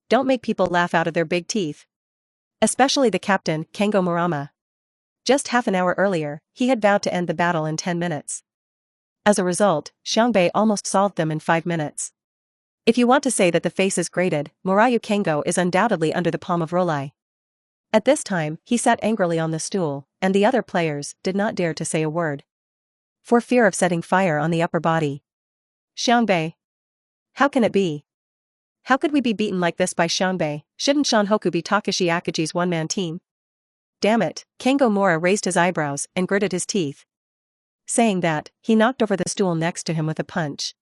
Don't make people laugh out of their big teeth. Especially the captain, Kengo Murama. Just half an hour earlier, he had vowed to end the battle in 10 minutes. As a result, Xiangbei almost solved them in 5 minutes. If you want to say that the face is graded, Murayu Kengo is undoubtedly under the palm of Rolai. At this time, he sat angrily on the stool, and the other players did not dare to say a word. For fear of setting fire on the upper body. Xiangbei. How can it be? How could we be beaten like this by Xiangbei? Shouldn't Shanhoku be Takashi Akaji's one-man team? Damn it, Kengo Mura raised his eyebrows and gritted his teeth. Saying that, he knocked over the stool next to him with a punch.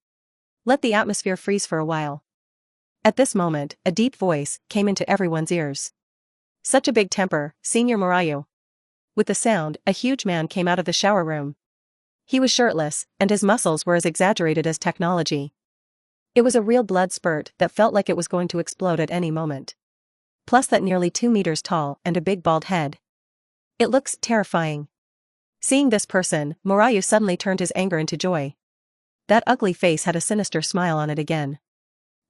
Let the atmosphere freeze for a while. At this moment, a deep voice came into everyone's ears. Such a big temper, Senior Murayu. With the sound, a huge man came out of the shower room. He was shirtless, and his muscles were as exaggerated as technology. It was a real blood spurt that felt like it was going to explode at any moment. plus that nearly 2 meters tall and a big bald head. It looks terrifying. Seeing this person, Murayu suddenly turned his anger into joy. That ugly face had a sinister smile on it again.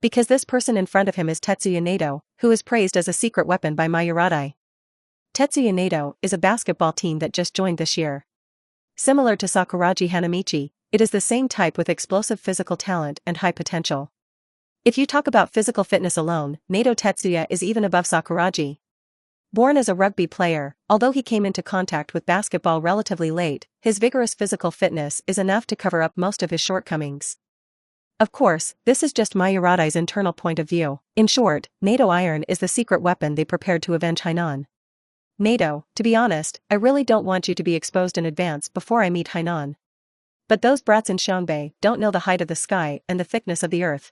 Because this person in front of him is Tetsuya Nato, who is praised as a secret weapon by Mayuradai. Tetsuya Nato is a basketball team that just joined this year. Similar to Sakuragi Hanamichi, it is the same type with explosive physical talent and high potential. If you talk about physical fitness alone, Nato Tetsuya is even above Sakuragi. Born as a rugby player, although he came into contact with basketball relatively late, his vigorous physical fitness is enough to cover up most of his shortcomings. Of course, this is just Mayuradai's internal point of view. In short, Nato Iron is the secret weapon they prepared to avenge Hainan. Nato, to be honest, I really don't want you to be exposed in advance before I meet Hainan. But those brats in Xiangbei don't know the height of the sky and the thickness of the earth.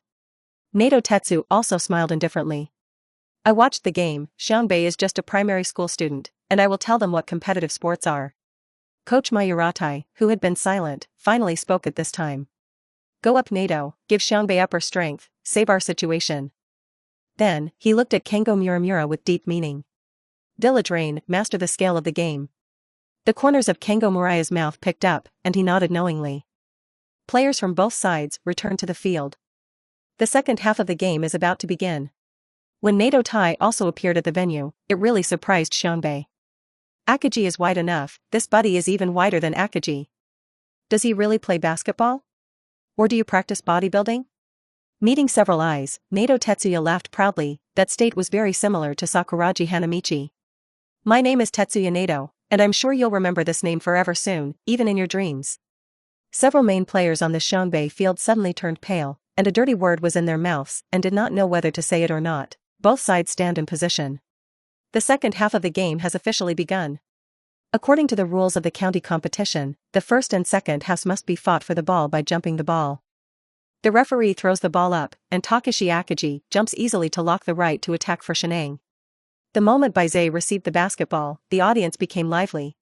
Nato Tetsu also smiled indifferently. I watched the game. Xiangbei is just a primary school student, and I will tell them what competitive sports are. Coach Mayuratai, who had been silent, finally spoke at this time. Go up Nato, give Xiangbei upper strength, save our situation. Then, he looked at Kengo Muramura with deep meaning. Village Rain, master the scale of the game. The corners of Kengo Muraya's mouth picked up, and he nodded knowingly. Players from both sides returned to the field. The second half of the game is about to begin. When Nato Tai also appeared at the venue, it really surprised Xiangbei. Akagi is wide enough, this buddy is even wider than Akagi. Does he really play basketball? Or do you practice bodybuilding? Meeting several eyes, Nato Tetsuya laughed proudly. That state was very similar to Sakuragi Hanamichi. My name is Tetsuya Nato, and I'm sure you'll remember this name forever soon, even in your dreams. Several main players on the Xiangbei field suddenly turned pale, and a dirty word was in their mouths and did not know whether to say it or not. Both sides stand in position. The second half of the game has officially begun. According to the rules of the county competition, the first and second halves must be fought for the ball by jumping the ball. The referee throws the ball up, and Takashi Akagi jumps easily to lock the right to attack for Shinang. The moment Bai Ze received the basketball, the audience became lively.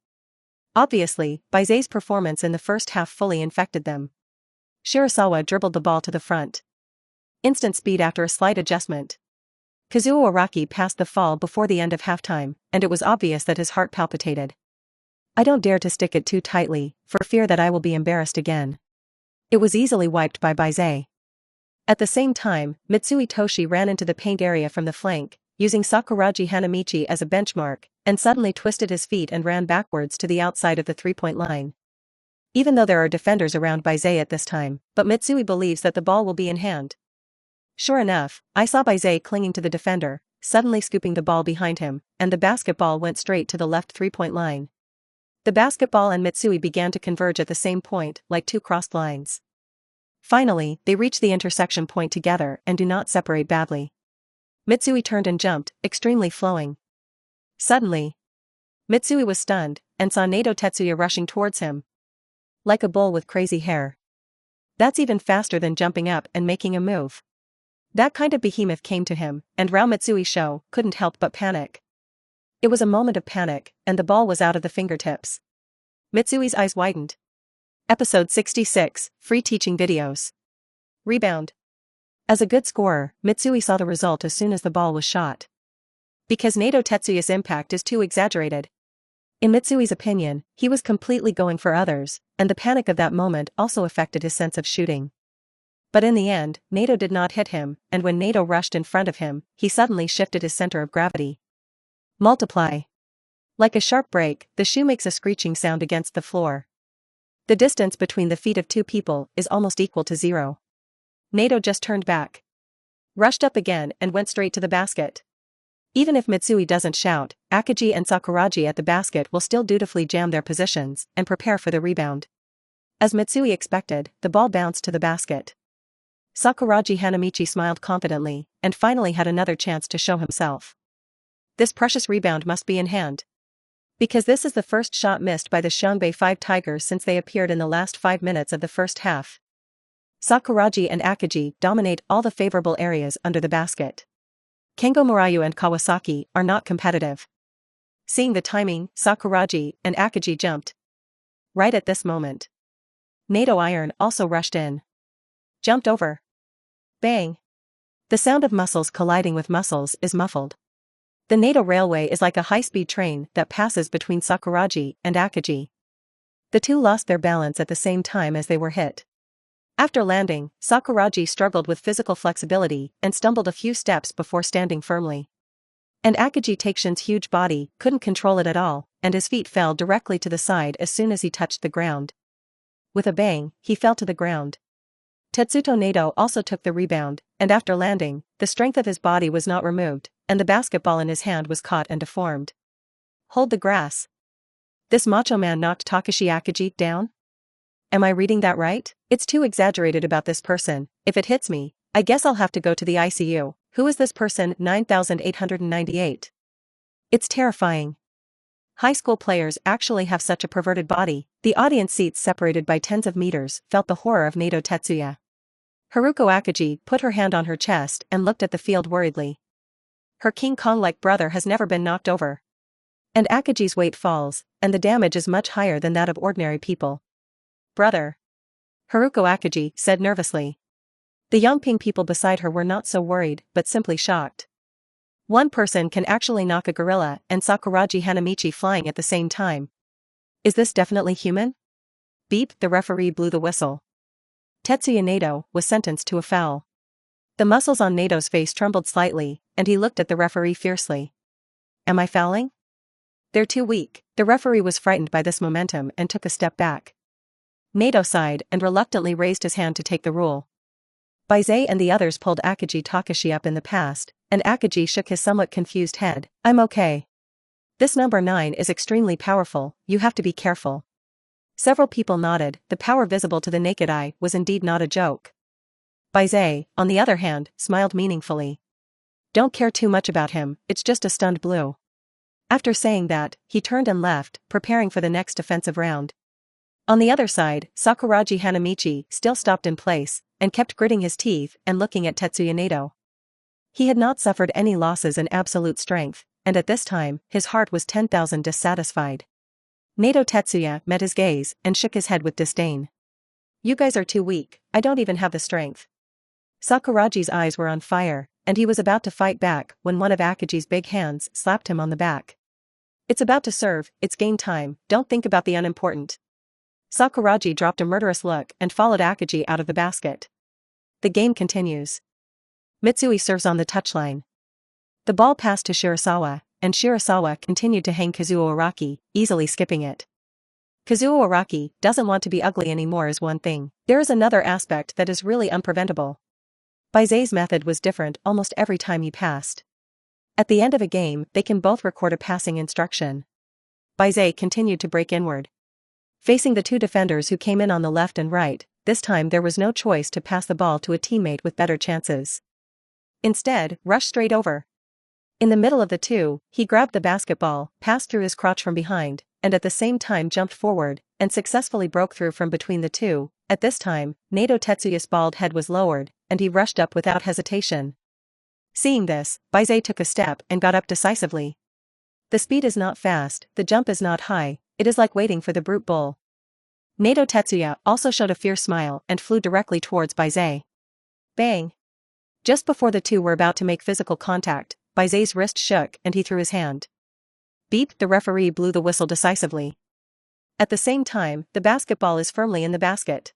Obviously, Bai Ze's performance in the first half fully infected them. Shirasawa dribbled the ball to the front. Instant speed after a slight adjustment. Kazuo Araki passed the fall before the end of halftime, and it was obvious that his heart palpitated. I don't dare to stick it too tightly, for fear that I will be embarrassed again. It was easily wiped by Bai Ze. At the same time, Mitsui Toshi ran into the paint area from the flank, using Sakuragi Hanamichi as a benchmark, and suddenly twisted his feet and ran backwards to the outside of the three-point line. Even though there are defenders around Bai Ze at this time, but Mitsui believes that the ball will be in hand. Sure enough, I saw Bai Ze clinging to the defender, suddenly scooping the ball behind him, and the basketball went straight to the left three-point line. The basketball and Mitsui began to converge at the same point, like two crossed lines. Finally, they reach the intersection point together and do not separate badly. Mitsui turned and jumped, extremely flowing. Suddenly, Mitsui was stunned, and saw Nato Tetsuya rushing towards him. Like a bull with crazy hair. That's even faster than jumping up and making a move. That kind of behemoth came to him, and Rao Mitsui Sho couldn't help but panic. It was a moment of panic, and the ball was out of the fingertips. Mitsui's eyes widened. Episode 66, Free Teaching Videos. Rebound. As a good scorer, Mitsui saw the result as soon as the ball was shot. Because Nato Tetsuya's impact is too exaggerated. In Mitsui's opinion, he was completely going for others, and the panic of that moment also affected his sense of shooting. But in the end, Nato did not hit him, and when Nato rushed in front of him, he suddenly shifted his center of gravity. Multiply. Like a sharp break, the shoe makes a screeching sound against the floor. The distance between the feet of two people is almost equal to 0. Nato just turned back. Rushed up again and went straight to the basket. Even if Mitsui doesn't shout, Akagi and Sakuragi at the basket will still dutifully jam their positions and prepare for the rebound. As Mitsui expected, the ball bounced to the basket. Sakuragi Hanamichi smiled confidently, and finally had another chance to show himself. This precious rebound must be in hand. Because this is the first shot missed by the Xiangbei 5 Tigers since they appeared in the last 5 minutes of the first half. Sakuragi and Akagi dominate all the favorable areas under the basket. Kengo Murayu and Kawasaki are not competitive. Seeing the timing, Sakuragi and Akagi jumped. Right at this moment. Nato Iron also rushed in. Jumped over. Bang. The sound of muscles colliding with muscles is muffled. The Nato Railway is like a high-speed train that passes between Sakuragi and Akagi. The two lost their balance at the same time as they were hit. After landing, Sakuragi struggled with physical flexibility and stumbled a few steps before standing firmly. And Akagi Takeshin's huge body couldn't control it at all, and his feet fell directly to the side as soon as he touched the ground. With a bang, he fell to the ground. Tetsuto Nato also took the rebound, and after landing, the strength of his body was not removed, and the basketball in his hand was caught and deformed. Hold the grass. This macho man knocked Takashi Akagi down? Am I reading that right? It's too exaggerated about this person. If it hits me, I guess I'll have to go to the ICU. Who is this person? 9898. It's terrifying. High school players actually have such a perverted body. The audience seats separated by tens of meters felt the horror of Nato Tetsuya. Haruko Akagi put her hand on her chest and looked at the field worriedly. Her King Kong-like brother has never been knocked over. And Akagi's weight falls, and the damage is much higher than that of ordinary people. Brother. Haruko Akagi said nervously. The Yongping people beside her were not so worried, but simply shocked. One person can actually knock a gorilla and Sakuragi Hanamichi flying at the same time. Is this definitely human? Beep, the referee blew the whistle. Tetsuya Nato was sentenced to a foul. The muscles on Nato's face trembled slightly, and he looked at the referee fiercely. Am I fouling? They're too weak. The referee was frightened by this momentum and took a step back. Nato sighed and reluctantly raised his hand to take the rule. Bai Ze and the others pulled Akagi Takashi up in the past, and Akagi shook his somewhat confused head. I'm okay. This number 9 is extremely powerful, you have to be careful. Several people nodded. The power visible to the naked eye was indeed not a joke. Bai Ze, on the other hand, smiled meaningfully. Don't care too much about him, it's just a stunned blue. After saying that, he turned and left, preparing for the next defensive round. On the other side, Sakuragi Hanamichi still stopped in place, and kept gritting his teeth and looking at Tetsuya Nato. He had not suffered any losses in absolute strength, and at this time, his heart was 10,000 dissatisfied. Nato Tetsuya met his gaze and shook his head with disdain. You guys are too weak, I don't even have the strength. Sakuragi's eyes were on fire, and he was about to fight back when one of Akagi's big hands slapped him on the back. It's about to serve, it's game time, don't think about the unimportant. Sakuragi dropped a murderous look and followed Akagi out of the basket. The game continues. Mitsui serves on the touchline. The ball passed to Shirasawa, and Shirasawa continued to hang Kazuo Araki, easily skipping it. Kazuo Araki doesn't want to be ugly anymore is one thing. There is another aspect that is really unpreventable. Bai Ze's method was different almost every time he passed. At the end of a game, they can both record a passing instruction. Bai Ze continued to break inward. Facing the two defenders who came in on the left and right, this time there was no choice to pass the ball to a teammate with better chances. Instead, rush straight over. In the middle of the two, he grabbed the basketball, passed through his crotch from behind, and at the same time jumped forward, and successfully broke through from between the two. At this time, Nato Tetsuya's bald head was lowered, and he rushed up without hesitation. Seeing this, Bai Ze took a step and got up decisively. The speed is not fast, the jump is not high, it is like waiting for the brute bull. Nato Tetsuya also showed a fierce smile and flew directly towards Bai Ze. Bang! Just before the two were about to make physical contact, Bai Ze's wrist shook and he threw his hand. Beep, the referee blew the whistle decisively. At the same time, the basketball is firmly in the basket.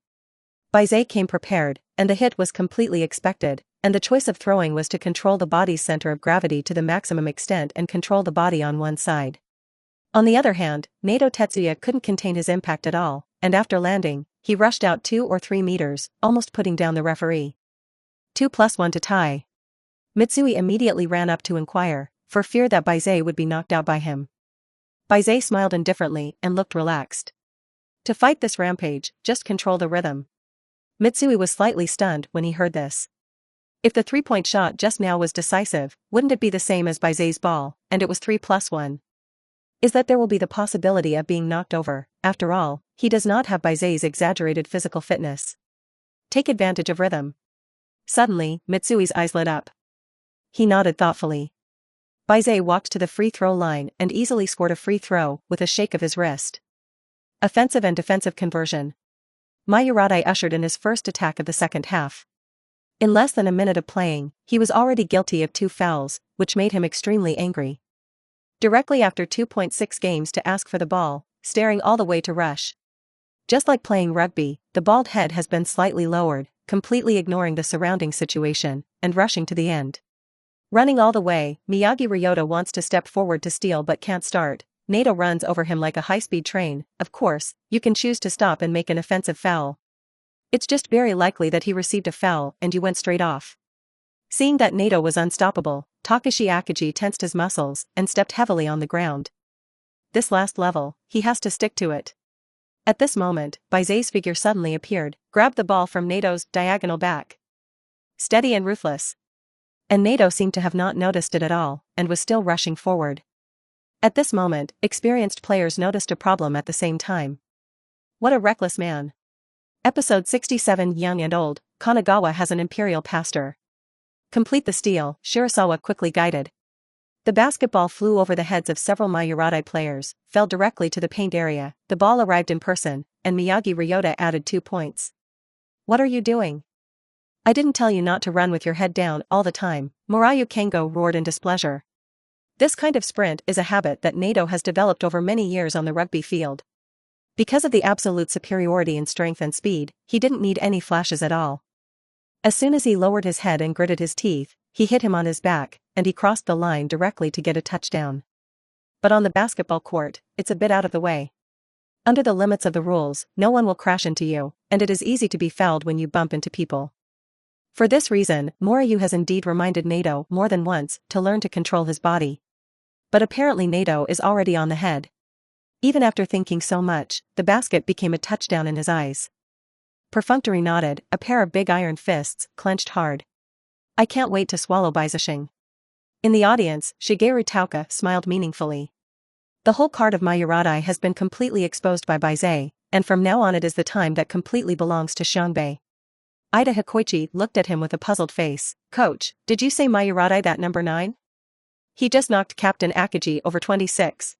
Bai Ze came prepared, and the hit was completely expected, and the choice of throwing was to control the body's center of gravity to the maximum extent and control the body on one side. On the other hand, Nato Tetsuya couldn't contain his impact at all, and after landing, he rushed out 2 or 3 meters, almost putting down the referee. 2+1 to tie. Mitsui immediately ran up to inquire, for fear that Bai Ze would be knocked out by him. Bai Ze smiled indifferently and looked relaxed. To fight this rampage, just control the rhythm. Mitsui was slightly stunned when he heard this. If the 3-point shot just now was decisive, wouldn't it be the same as Bai Ze's ball, and it was 3+1? Is that there will be the possibility of being knocked over? After all, he does not have Bai Ze's exaggerated physical fitness. Take advantage of rhythm. Suddenly, Mitsui's eyes lit up. He nodded thoughtfully. Bai Ze walked to the free throw line and easily scored a free throw with a shake of his wrist. Offensive and defensive conversion. Mayurade ushered in his first attack of the second half. In less than a minute of playing, he was already guilty of 2 fouls, which made him extremely angry. directly after 2.6 games to ask for the ball, staring all the way to rush. Just like playing rugby, the bald head has been slightly lowered, completely ignoring the surrounding situation, and rushing to the end. Running all the way, Miyagi Ryota wants to step forward to steal but can't start. Nato runs over him like a high-speed train. Of course, you can choose to stop and make an offensive foul. It's just very likely that he received a foul and you went straight off. Seeing that Nato was unstoppable, Takashi Akagi tensed his muscles and stepped heavily on the ground. This last level, he has to stick to it. At this moment, Bai Ze's figure suddenly appeared, grabbed the ball from Nato's diagonal back. Steady and ruthless. And Nato seemed to have not noticed it at all, and was still rushing forward. At this moment, experienced players noticed a problem at the same time. What a reckless man. Episode 67. Young and old, Kanagawa has an imperial pastor. Complete the steal, Shirasawa quickly guided. The basketball flew over the heads of several Mayurate players, fell directly to the paint area, the ball arrived in person, and Miyagi Ryota added 2 points. What are you doing? I didn't tell you not to run with your head down all the time, Murayu Kengo roared in displeasure. This kind of sprint is a habit that Nato has developed over many years on the rugby field. Because of the absolute superiority in strength and speed, he didn't need any flashes at all. As soon as he lowered his head and gritted his teeth, he hit him on his back, and he crossed the line directly to get a touchdown. But on the basketball court, it's a bit out of the way. Under the limits of the rules, no one will crash into you, and it is easy to be fouled when you bump into people. For this reason, Murayu has indeed reminded Nato more than once to learn to control his body. But apparently Nato is already on the head. Even after thinking so much, the basket became a touchdown in his eyes. Perfunctory nodded, a pair of big iron fists clenched hard. I can't wait to swallow Bai Ze. In the audience, Shigeru Tauka smiled meaningfully. The whole card of Mayurate has been completely exposed by Bai Ze, and from now on it is the time that completely belongs to Xiangbei. Ida Hikoichi looked at him with a puzzled face. Coach, did you say Mayurate that number 9? He just knocked Captain Akagi over 26.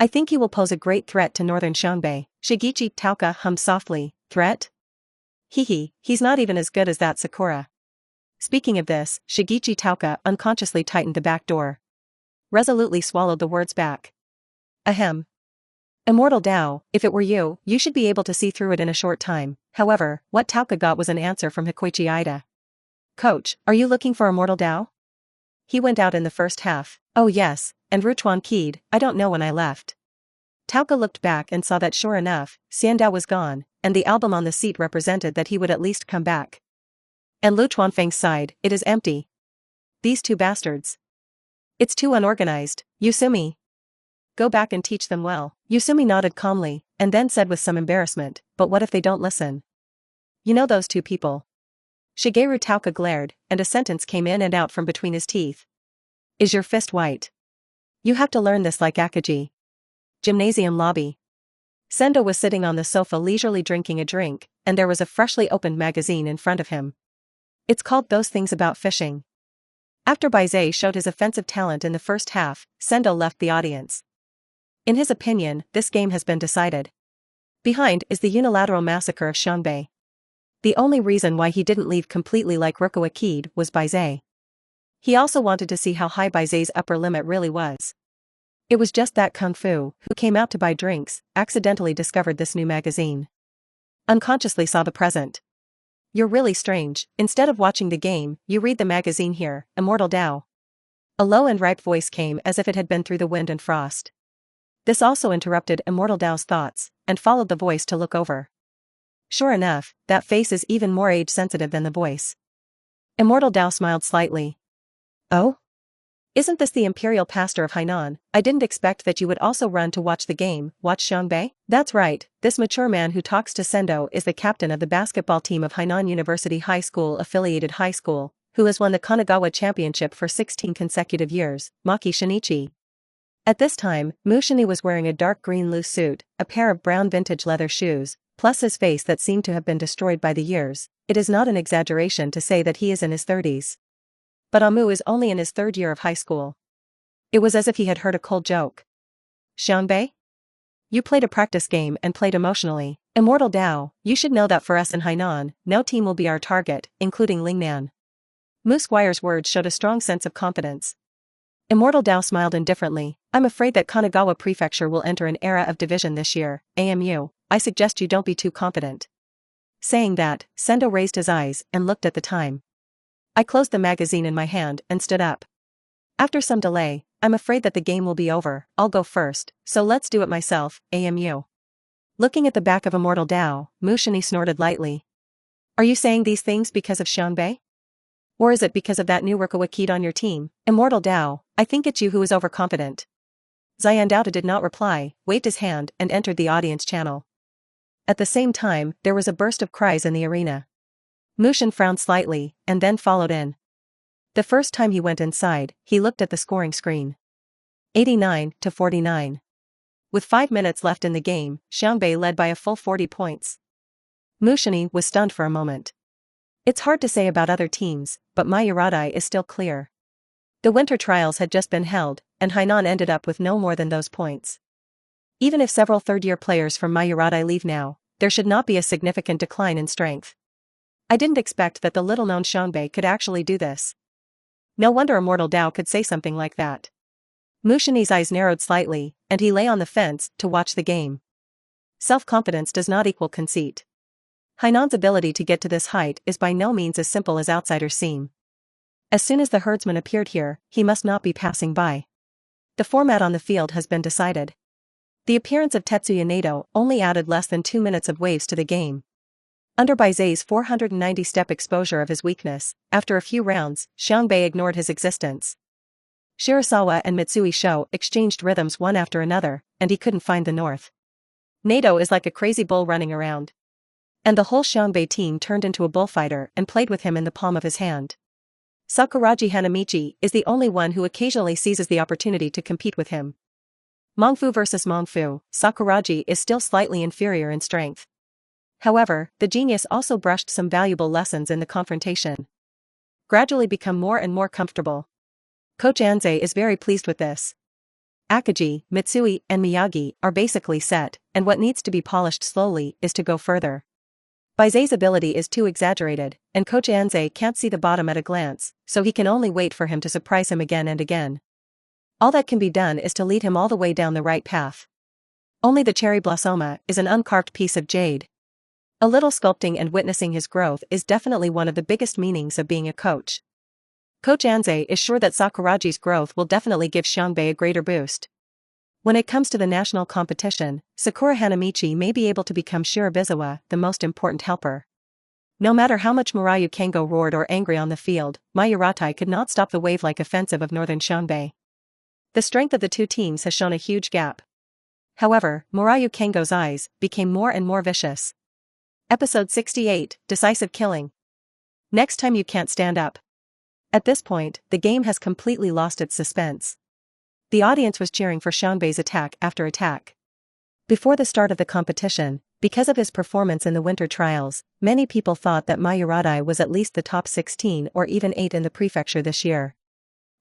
I think he will pose a great threat to northern Xiangbei. Shigechi Tauka hummed softly. Threat? He's not even as good as that Sakura. Speaking of this, Shigechi Tauka unconsciously tightened the back door. Resolutely swallowed the words back. Ahem. Immortal Tao, if it were you, you should be able to see through it in a short time. However, what Tauka got was an answer from Hikoichi Ida. Coach, are you looking for Immortal Tao? He went out in the first half. Oh yes, and Ruchuan keyed, I don't know when I left. Tauka looked back and saw that sure enough, Xiandao was gone, and the album on the seat represented that he would at least come back. And Lu Chuanfeng sighed, it is empty. These two bastards. It's too unorganized, Yusumi. Go back and teach them well. Yusumi nodded calmly, and then said with some embarrassment, but what if they don't listen? You know those two people. Shigeru Tauka glared, and a sentence came in and out from between his teeth. Is your fist white? You have to learn this like Akagi. Gymnasium lobby. Sendo was sitting on the sofa leisurely drinking a drink, and there was a freshly opened magazine in front of him. It's called Those Things About Fishing. After Bai Ze showed his offensive talent in the first half, Sendo left the audience. In his opinion, this game has been decided. Behind is the unilateral massacre of Xiangbei. The only reason why he didn't leave completely like Rukawa keyed was Bai Ze. He also wanted to see how high Bai Ze's upper limit really was. It was just that Kung Fu, who came out to buy drinks, accidentally discovered this new magazine. Unconsciously saw the present. You're really strange, instead of watching the game, you read the magazine here, Immortal Tao. A low and ripe voice came as if it had been through the wind and frost. This also interrupted Immortal Tao's thoughts, and followed the voice to look over. Sure enough, that face is even more age-sensitive than the voice. Immortal Tao smiled slightly. Oh? Isn't this the Imperial Pastor of Hainan? I didn't expect that you would also run to watch the game. Watch Xiangbei? That's right, this mature man who talks to Sendo is the captain of the basketball team of Hainan University High School affiliated high school, who has won the Kanagawa Championship for 16 consecutive years, Maki Shinichi. At this time, Mushini was wearing a dark green loose suit, a pair of brown vintage leather shoes, plus his face that seemed to have been destroyed by the years. It is not an exaggeration to say that he is in his 30s. But Amu is only in his 3rd year of high school. It was as if he had heard a cold joke. Xiangbei? You played a practice game and played emotionally. Immortal Tao, you should know that for us in Hainan, no team will be our target, including Lingnan. Mu Squire's words showed a strong sense of confidence. Immortal Tao smiled indifferently. I'm afraid that Kanagawa Prefecture will enter an era of division this year, AMU, I suggest you don't be too confident. Saying that, Sendo raised his eyes and looked at the time. I closed the magazine in my hand and stood up. After some delay, I'm afraid that the game will be over, I'll go first, so let's do it myself, AMU. Looking at the back of Immortal Dao, Mushini snorted lightly. Are you saying these things because of Xiangbei? Or is it because of that new Rukawa kid on your team, Immortal Dao? I think it's you who is overconfident. Xiandao did not reply, waved his hand and entered the audience channel. At the same time, there was a burst of cries in the arena. Mushin frowned slightly, and then followed in. The first time he went inside, he looked at the scoring screen. 89-49. With 5 minutes left in the game, Xiangbei led by a full 40 points. Mushini was stunned for a moment. It's hard to say about other teams, but Mayuradai is still clear. The winter trials had just been held, and Hainan ended up with no more than those points. Even if several third-year players from Mayuradai leave now, there should not be a significant decline in strength. I didn't expect that the little-known Xiangbei could actually do this. No wonder Immortal Dao could say something like that. Mushini's eyes narrowed slightly, and he lay on the fence to watch the game. Self-confidence does not equal conceit. Hainan's ability to get to this height is by no means as simple as outsiders seem. As soon as the herdsman appeared here, he must not be passing by. The format on the field has been decided. The appearance of Tetsuya Nato only added less than 2 minutes of waves to the game. Under Bai Ze's 490-step exposure of his weakness, after a few rounds, Xiangbei ignored his existence. Shirasawa and Mitsui Sho exchanged rhythms one after another, and he couldn't find the north. Nato is like a crazy bull running around. And the whole Xiangbei team turned into a bullfighter and played with him in the palm of his hand. Sakuragi Hanamichi is the only one who occasionally seizes the opportunity to compete with him. Mongfu versus Mongfu, Sakuragi is still slightly inferior in strength. However, the genius also brushed some valuable lessons in the confrontation. Gradually become more and more comfortable. Coach Anze is very pleased with this. Akagi, Mitsui, and Miyagi are basically set, and what needs to be polished slowly is to go further. Bai Ze's ability is too exaggerated, and Coach Anze can't see the bottom at a glance, so he can only wait for him to surprise him again and again. All that can be done is to lead him all the way down the right path. Only the cherry blossoma is an uncarved piece of jade. A little sculpting and witnessing his growth is definitely one of the biggest meanings of being a coach. Coach Anze is sure that Sakuragi's growth will definitely give Xiangbei a greater boost. When it comes to the national competition, Sakura Hanamichi may be able to become Shirabizawa, the most important helper. No matter how much Murayu Kengo roared or angry on the field, Mayuratai could not stop the wave-like offensive of northern Xiangbei. The strength of the two teams has shown a huge gap. However, Murayu Kengo's eyes became more and more vicious. Episode 68, Decisive Killing. Next time you can't stand up. At this point, the game has completely lost its suspense. The audience was cheering for Xiangbei's attack after attack. Before the start of the competition, because of his performance in the winter trials, many people thought that Mayuradai was at least the top 16 or even 8 in the prefecture this year.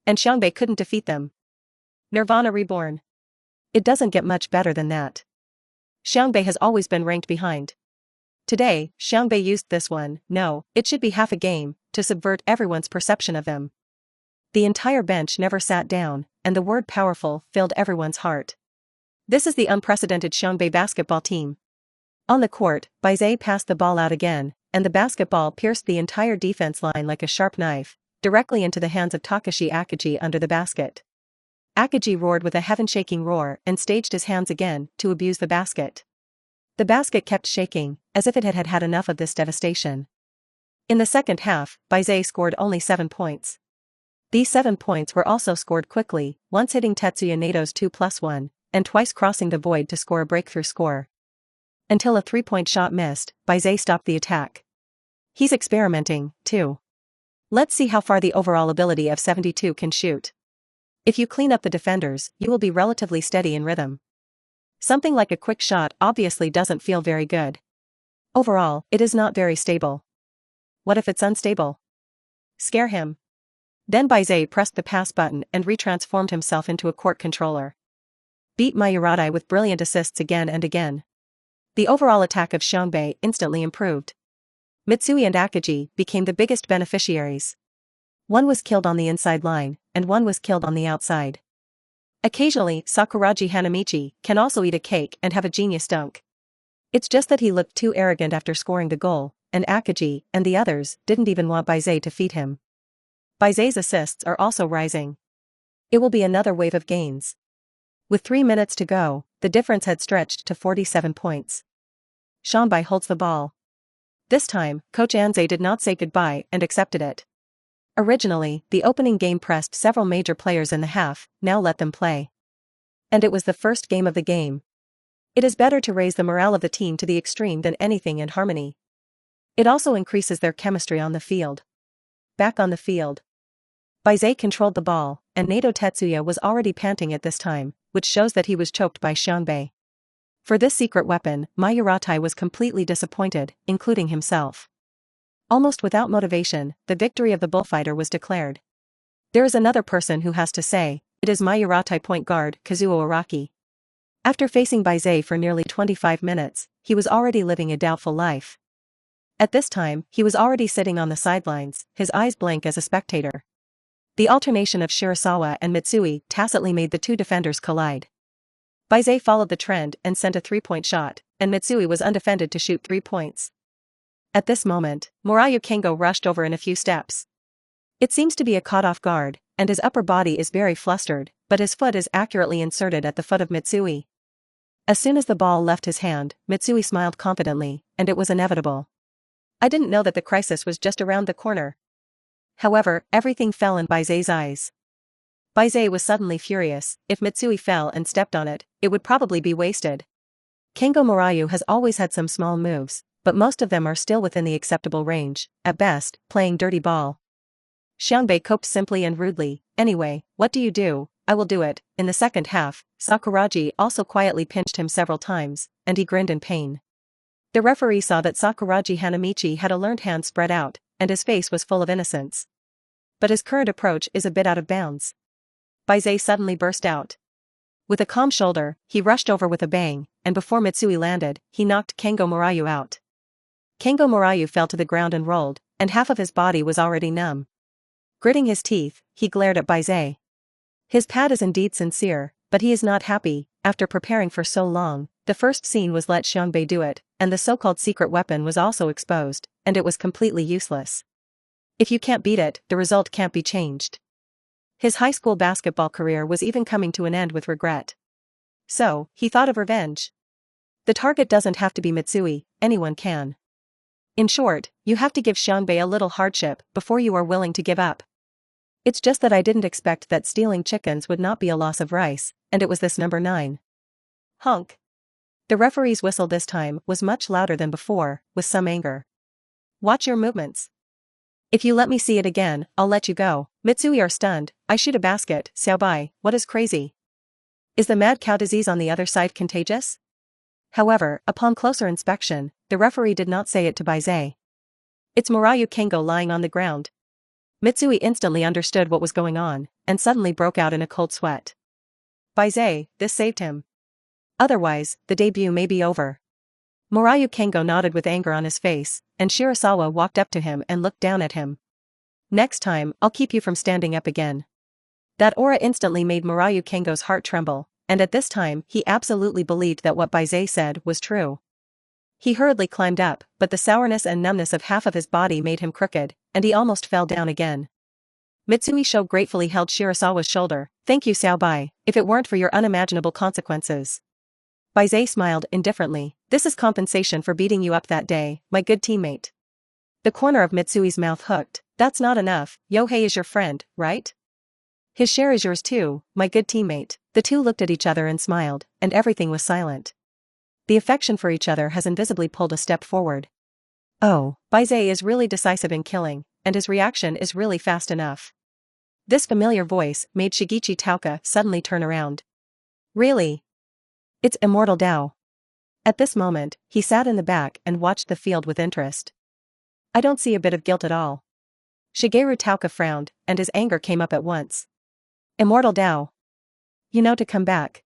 And Xiangbei couldn't defeat them. Nirvana Reborn. It doesn't get much better than that. Xiangbei has always been ranked behind. Today, Xiangbei used this one, no, it should be half a game, to subvert everyone's perception of them. The entire bench never sat down, and the word powerful filled everyone's heart. This is the unprecedented Xiangbei basketball team. On the court, Bai Ze passed the ball out again, and the basketball pierced the entire defense line like a sharp knife, directly into the hands of Takashi Akagi under the basket. Akagi roared with a heaven-shaking roar and staged his hands again to abuse the basket. The basket kept shaking, as if it had had enough of this devastation. In the second half, Bai Ze scored only 7 points. These 7 points were also scored quickly, once hitting Tetsuya Nato's 2+1, and twice crossing the void to score a breakthrough score. Until a 3-point shot missed, Bai Ze stopped the attack. He's experimenting, too. Let's see how far the overall ability of 72 can shoot. If you clean up the defenders, you will be relatively steady in rhythm. Something like a quick shot obviously doesn't feel very good. Overall, it is not very stable. What if it's unstable? Scare him. Then Bai Ze pressed the pass button and retransformed himself into a court controller. Beat Mayuradai with brilliant assists again and again. The overall attack of Xiangbei instantly improved. Mitsui and Akagi became the biggest beneficiaries. One was killed on the inside line, and one was killed on the outside. Occasionally, Sakuragi Hanamichi can also eat a cake and have a genius dunk. It's just that he looked too arrogant after scoring the goal, and Akaji and the others didn't even want Bai Ze to feed him. Bai Ze's assists are also rising. It will be another wave of gains. With 3 minutes to go, the difference had stretched to 47 points. Xiangbei holds the ball. This time, Coach Anze did not say goodbye and accepted it. Originally, the opening game pressed several major players in the half, now let them play. And it was the first game of the game. It is better to raise the morale of the team to the extreme than anything in harmony. It also increases their chemistry on the field. Back on the field. Bai Ze controlled the ball, and Nato Tetsuya was already panting at this time, which shows that he was choked by Xiangbei. For this secret weapon, Mayuratai was completely disappointed, including himself. Almost without motivation, the victory of the bullfighter was declared. There is another person who has to say, it is Mayuratai point guard Kazuo Araki. After facing Bai Ze for nearly 25 minutes, he was already living a doubtful life. At this time, he was already sitting on the sidelines, his eyes blank as a spectator. The alternation of Shirasawa and Mitsui tacitly made the two defenders collide. Bai Ze followed the trend and sent a 3-point shot, and Mitsui was undefended to shoot 3 points. At this moment, Murayu Kengo rushed over in a few steps. It seems to be a caught off guard, and his upper body is very flustered, but his foot is accurately inserted at the foot of Mitsui. As soon as the ball left his hand, Mitsui smiled confidently, and it was inevitable. I didn't know that the crisis was just around the corner. However, everything fell in Bai Ze's eyes. Bai Ze was suddenly furious. If Mitsui fell and stepped on it, it would probably be wasted. Kengo Murayu has always had some small moves, but most of them are still within the acceptable range, at best, playing dirty ball. Xiangbei coped simply and rudely, anyway, what do you do? I will do it. In the second half, Sakuragi also quietly pinched him several times, and he grinned in pain. The referee saw that Sakuragi Hanamichi had a learned hand spread out, and his face was full of innocence. But his current approach is a bit out of bounds. Bai Ze suddenly burst out. With a calm shoulder, he rushed over with a bang, and before Mitsui landed, he knocked Kengo Murayu out. Kengo Murayu fell to the ground and rolled, and half of his body was already numb. Gritting his teeth, he glared at Bai Ze. His pad is indeed sincere, but he is not happy. After preparing for so long, the first scene was let Xiangbei do it, and the so-called secret weapon was also exposed, and it was completely useless. If you can't beat it, the result can't be changed. His high school basketball career was even coming to an end with regret. So, he thought of revenge. The target doesn't have to be Mitsui, anyone can. In short, you have to give Xiangbei a little hardship before you are willing to give up. It's just that I didn't expect that stealing chickens would not be a loss of rice, and it was this number 9. Honk. The referee's whistle this time was much louder than before, with some anger. Watch your movements. If you let me see it again, I'll let you go. Mitsui are stunned. I shoot a basket. Xiaobai, what is crazy? Is the mad cow disease on the other side contagious? However, upon closer inspection, the referee did not say it to Bai Ze. It's Murayu Kengo lying on the ground. Mitsui instantly understood what was going on, and suddenly broke out in a cold sweat. Bai Ze, this saved him. Otherwise, the debut may be over. Murayu Kengo nodded with anger on his face, and Shirasawa walked up to him and looked down at him. Next time, I'll keep you from standing up again. That aura instantly made Murayu Kengo's heart tremble, and at this time he absolutely believed that what Bai Ze said was true. He hurriedly climbed up, but the sourness and numbness of half of his body made him crooked, and he almost fell down again. Mitsui Sho gratefully held Shirasawa's shoulder. Thank you, Xiaobai, if it weren't for your unimaginable consequences. Bai Ze smiled indifferently. This is compensation for beating you up that day, my good teammate. The corner of Mitsui's mouth hooked. That's not enough. Yohei is your friend, right? His share is yours too, my good teammate. The two looked at each other and smiled, and everything was silent. The affection for each other has invisibly pulled a step forward. Oh, Bai Ze is really decisive in killing, and his reaction is really fast enough. This familiar voice made Shigechi Tauka suddenly turn around. Really? It's Immortal Dao. At this moment, he sat in the back and watched the field with interest. I don't see a bit of guilt at all. Shigeru Tauka frowned, and his anger came up at once. Immortal Dao. You know to come back.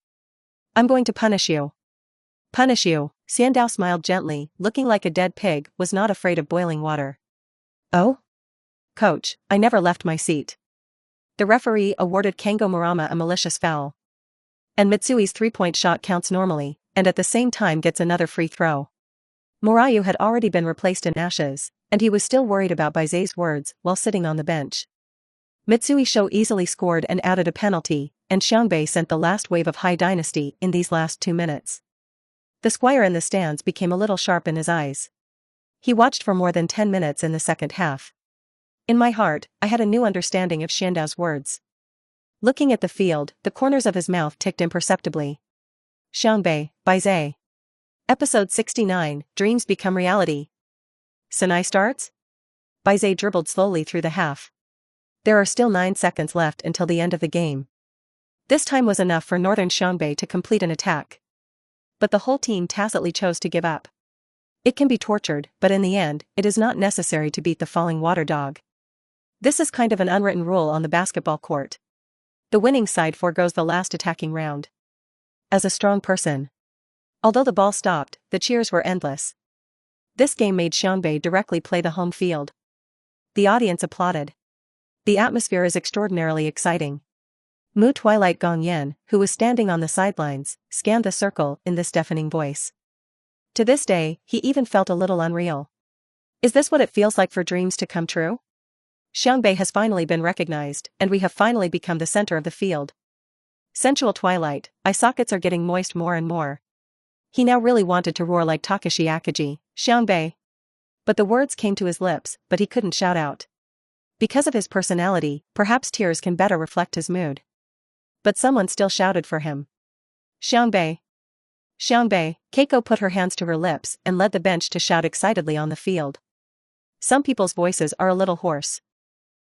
I'm going to punish you. Punish you. Xiandao smiled gently, looking like a dead pig, was not afraid of boiling water. Oh? Coach, I never left my seat. The referee awarded Kengo Murama a malicious foul. And Mitsui's three-point shot counts normally, and at the same time gets another free throw. Morayu had already been replaced in ashes, and he was still worried about Bai Ze's words while sitting on the bench. Mitsui Sho easily scored and added a penalty, and Xiangbei sent the last wave of High Dynasty in these last 2 minutes. The squire in the stands became a little sharp in his eyes. He watched for more than 10 minutes in the second half. In my heart, I had a new understanding of Xiandao's words. Looking at the field, the corners of his mouth ticked imperceptibly. Xiangbei, Bai Ze. Episode 69, Dreams Become Reality. Sanai starts? Bai Ze dribbled slowly through the half. There are still 9 seconds left until the end of the game. This time was enough for Northern Xiangbei to complete an attack. But the whole team tacitly chose to give up. It can be tortured, but in the end, it is not necessary to beat the falling water dog. This is kind of an unwritten rule on the basketball court. The winning side forgoes the last attacking round. As a strong person. Although the ball stopped, the cheers were endless. This game made Xiangbei directly play the home field. The audience applauded. The atmosphere is extraordinarily exciting. Mu Twilight Gongyan, who was standing on the sidelines, scanned the circle in this deafening voice. To this day, he even felt a little unreal. Is this what it feels like for dreams to come true? Xiangbei has finally been recognized, and we have finally become the center of the field. Sensual Twilight, eye sockets are getting moist more and more. He now really wanted to roar like Takashi Akagi, Xiangbei. But the words came to his lips, but he couldn't shout out. Because of his personality, perhaps tears can better reflect his mood. But someone still shouted for him. Xiangbei. Xiangbei. Keiko put her hands to her lips and led the bench to shout excitedly on the field. Some people's voices are a little hoarse.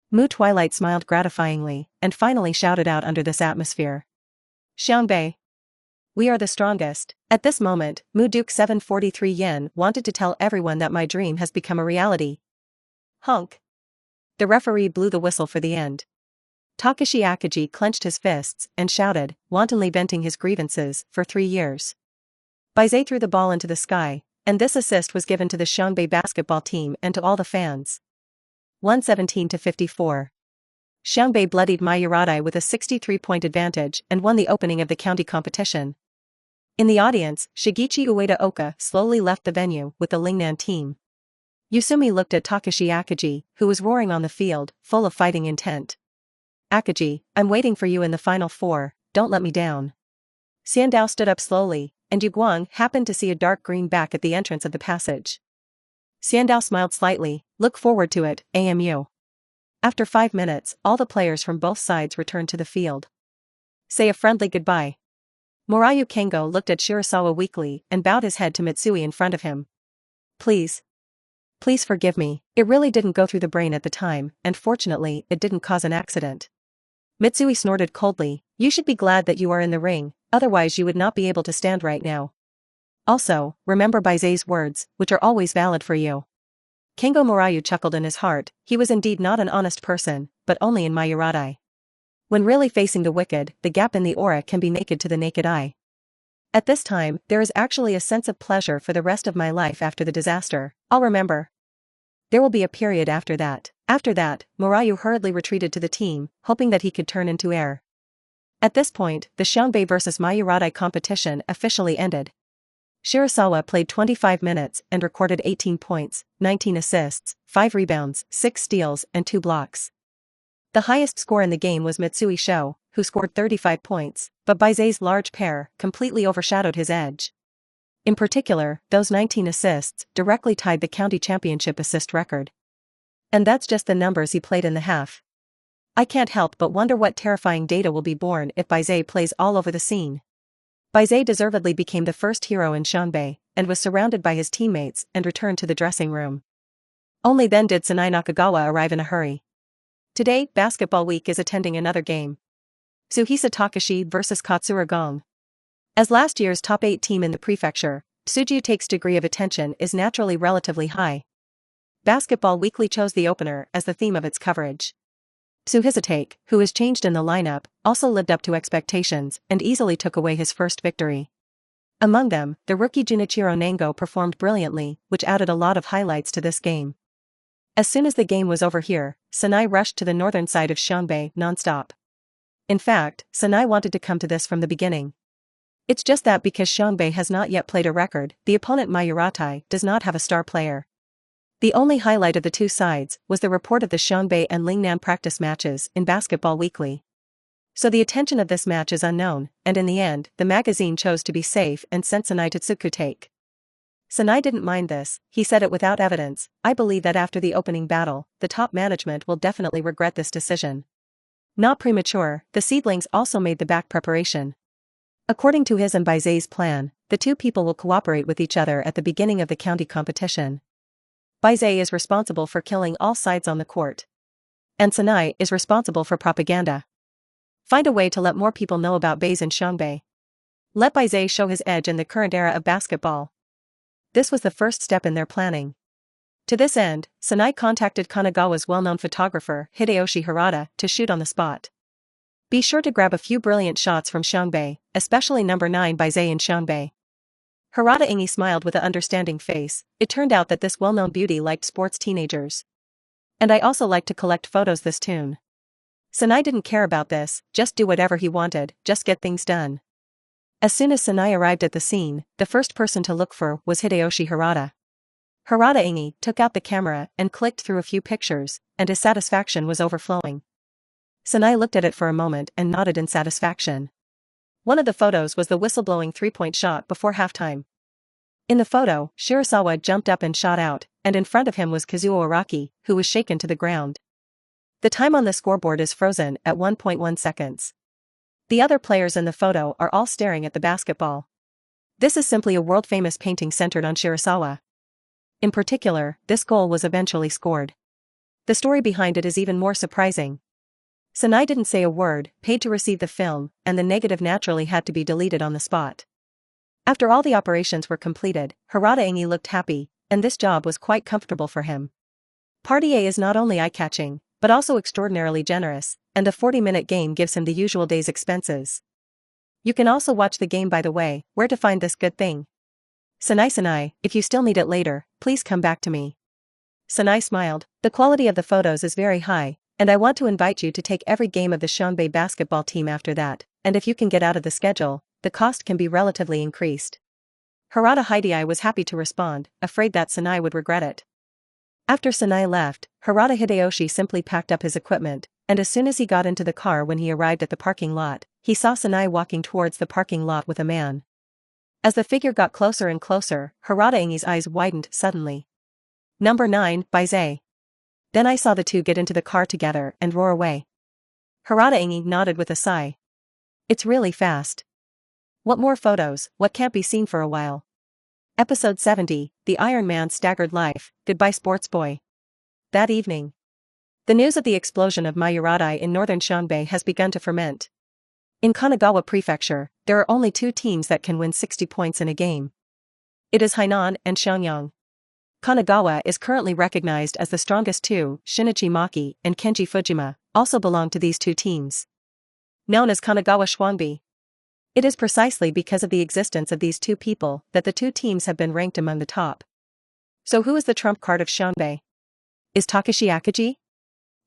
Mu Twilight smiled gratifyingly, and finally shouted out under this atmosphere. Xiangbei. We are the strongest. At this moment, Mu Duke 743 Yen wanted to tell everyone that my dream has become a reality. Honk. The referee blew the whistle for the end. Takashi Akagi clenched his fists and shouted, wantonly venting his grievances for 3 years. Bai Ze threw the ball into the sky, and this assist was given to the Xiangbei basketball team and to all the fans. 117-54. Xiangbei bloodied Mayoradai with a 63-point advantage and won the opening of the county competition. In the audience, Shigechi Ueda Oka slowly left the venue with the Lingnan team. Yusumi looked at Takashi Akagi, who was roaring on the field, full of fighting intent. Akagi, I'm waiting for you in the final 4, don't let me down. Xiandao stood up slowly, and Yu Guang happened to see a dark green back at the entrance of the passage. Xiandao smiled slightly, look forward to it, AMU. After 5 minutes, all the players from both sides returned to the field. Say a friendly goodbye. Morayu Kengo looked at Shirasawa weakly and bowed his head to Mitsui in front of him. Please. Please forgive me, it really didn't go through the brain at the time, and fortunately, it didn't cause an accident. Mitsui snorted coldly, you should be glad that you are in the ring, otherwise you would not be able to stand right now. Also, remember Bai Ze's words, which are always valid for you. Kengo Morayu chuckled in his heart, he was indeed not an honest person, but only in Mayoradai. When really facing the wicked, the gap in the aura can be naked to the naked eye. At this time, there is actually a sense of pleasure for the rest of my life after the disaster, I'll remember. There will be a period after that. After that, Morayu hurriedly retreated to the team, hoping that he could turn into air. At this point, the Xiangbei vs Mayoradai competition officially ended. Shirasawa played 25 minutes and recorded 18 points, 19 assists, 5 rebounds, 6 steals and 2 blocks. The highest score in the game was Mitsui Sho, who scored 35 points, but Bai Ze's large pair completely overshadowed his edge. In particular, those 19 assists directly tied the county championship assist record. And that's just the numbers he played in the half. I can't help but wonder what terrifying data will be born if Bai Ze plays all over the scene. Bai Ze deservedly became the first hero in Xiangbei, and was surrounded by his teammates and returned to the dressing room. Only then did Sanai Nakagawa arrive in a hurry. Today, Basketball Week is attending another game. Tsuhisa Takashi vs Katsura Gong. As last year's top 8 team in the prefecture, Tsujiute's degree of attention is naturally relatively high. Basketball Weekly chose the opener as the theme of its coverage. Tsuhisatake, who is changed in the lineup, also lived up to expectations and easily took away his first victory. Among them, the rookie Junichiro Nango performed brilliantly, which added a lot of highlights to this game. As soon as the game was over here, Sanai rushed to the northern side of Xiangbei non-stop. In fact, Sanai wanted to come to this from the beginning. It's just that because Xiangbei has not yet played a record, the opponent Mayuratai does not have a star player. The only highlight of the two sides was the report of the Xiangbei and Lingnan practice matches in Basketball Weekly. So the attention of this match is unknown, and in the end, the magazine chose to be safe and sent Sanai to Tsukutake. Sanai didn't mind this, he said it without evidence. I believe that after the opening battle, the top management will definitely regret this decision. Not premature, the seedlings also made the back preparation. According to his and Bai Ze's plan, the two people will cooperate with each other at the beginning of the county competition. Bai Ze is responsible for killing all sides on the court. And Sanai is responsible for propaganda. Find a way to let more people know about Bai Ze and Xiangbei. Let Bai Ze show his edge in the current era of basketball. This was the first step in their planning. To this end, Sanai contacted Kanagawa's well-known photographer, Hideyoshi Harada, to shoot on the spot. Be sure to grab a few brilliant shots from Xiangbei, especially number 9 Bai Ze and Xiangbei. Harada Ingi smiled with an understanding face. It turned out that this well-known beauty liked sports teenagers. And I also like to collect photos this tune. Sanai didn't care about this, just do whatever he wanted, just get things done. As soon as Sanai arrived at the scene, the first person to look for was Hideyoshi Harada. Harada Ingi took out the camera and clicked through a few pictures, and his satisfaction was overflowing. Sanai looked at it for a moment and nodded in satisfaction. One of the photos was the whistleblowing three-point shot before halftime. In the photo, Shirasawa jumped up and shot out, and in front of him was Kazuo Araki, who was shaken to the ground. The time on the scoreboard is frozen at 1.1 seconds. The other players in the photo are all staring at the basketball. This is simply a world-famous painting centered on Shirasawa. In particular, this goal was eventually scored. The story behind it is even more surprising. Sanai didn't say a word, paid to receive the film, and the negative naturally had to be deleted on the spot. After all the operations were completed, Harada Ingi looked happy, and this job was quite comfortable for him. Party A is not only eye-catching, but also extraordinarily generous, and the 40-minute game gives him the usual day's expenses. You can also watch the game by the way. Where to find this good thing? Sanai, if you still need it later, please come back to me. Sanai smiled. The quality of the photos is very high, and I want to invite you to take every game of the Xiangbei basketball team after that, and if you can get out of the schedule, the cost can be relatively increased. Harada Hidei was happy to respond, afraid that Sanai would regret it. After Sanai left, Harada Hideyoshi simply packed up his equipment, and as soon as he got into the car when he arrived at the parking lot, he saw Sanai walking towards the parking lot with a man. As the figure got closer and closer, Harada Ingi's eyes widened suddenly. Number 9, Bai Ze. Then I saw the two get into the car together and roar away. Harada Ingi nodded with a sigh. It's really fast. What more photos, what can't be seen for a while? Episode 70, The Iron Man's Staggered Life, Goodbye Sports Boy. That evening. The news of the explosion of Mayuratai in northern Xiangbei has begun to ferment. In Kanagawa Prefecture, there are only two teams that can win 60 points in a game. It is Hainan and Xiangyang. Kanagawa is currently recognized as the strongest two. Shinichi Maki and Kenji Fujima also belong to these two teams. Known as Kanagawa Xiangbei. It is precisely because of the existence of these two people that the two teams have been ranked among the top. So who is the trump card of Xiangbei? Is Takashi Akagi?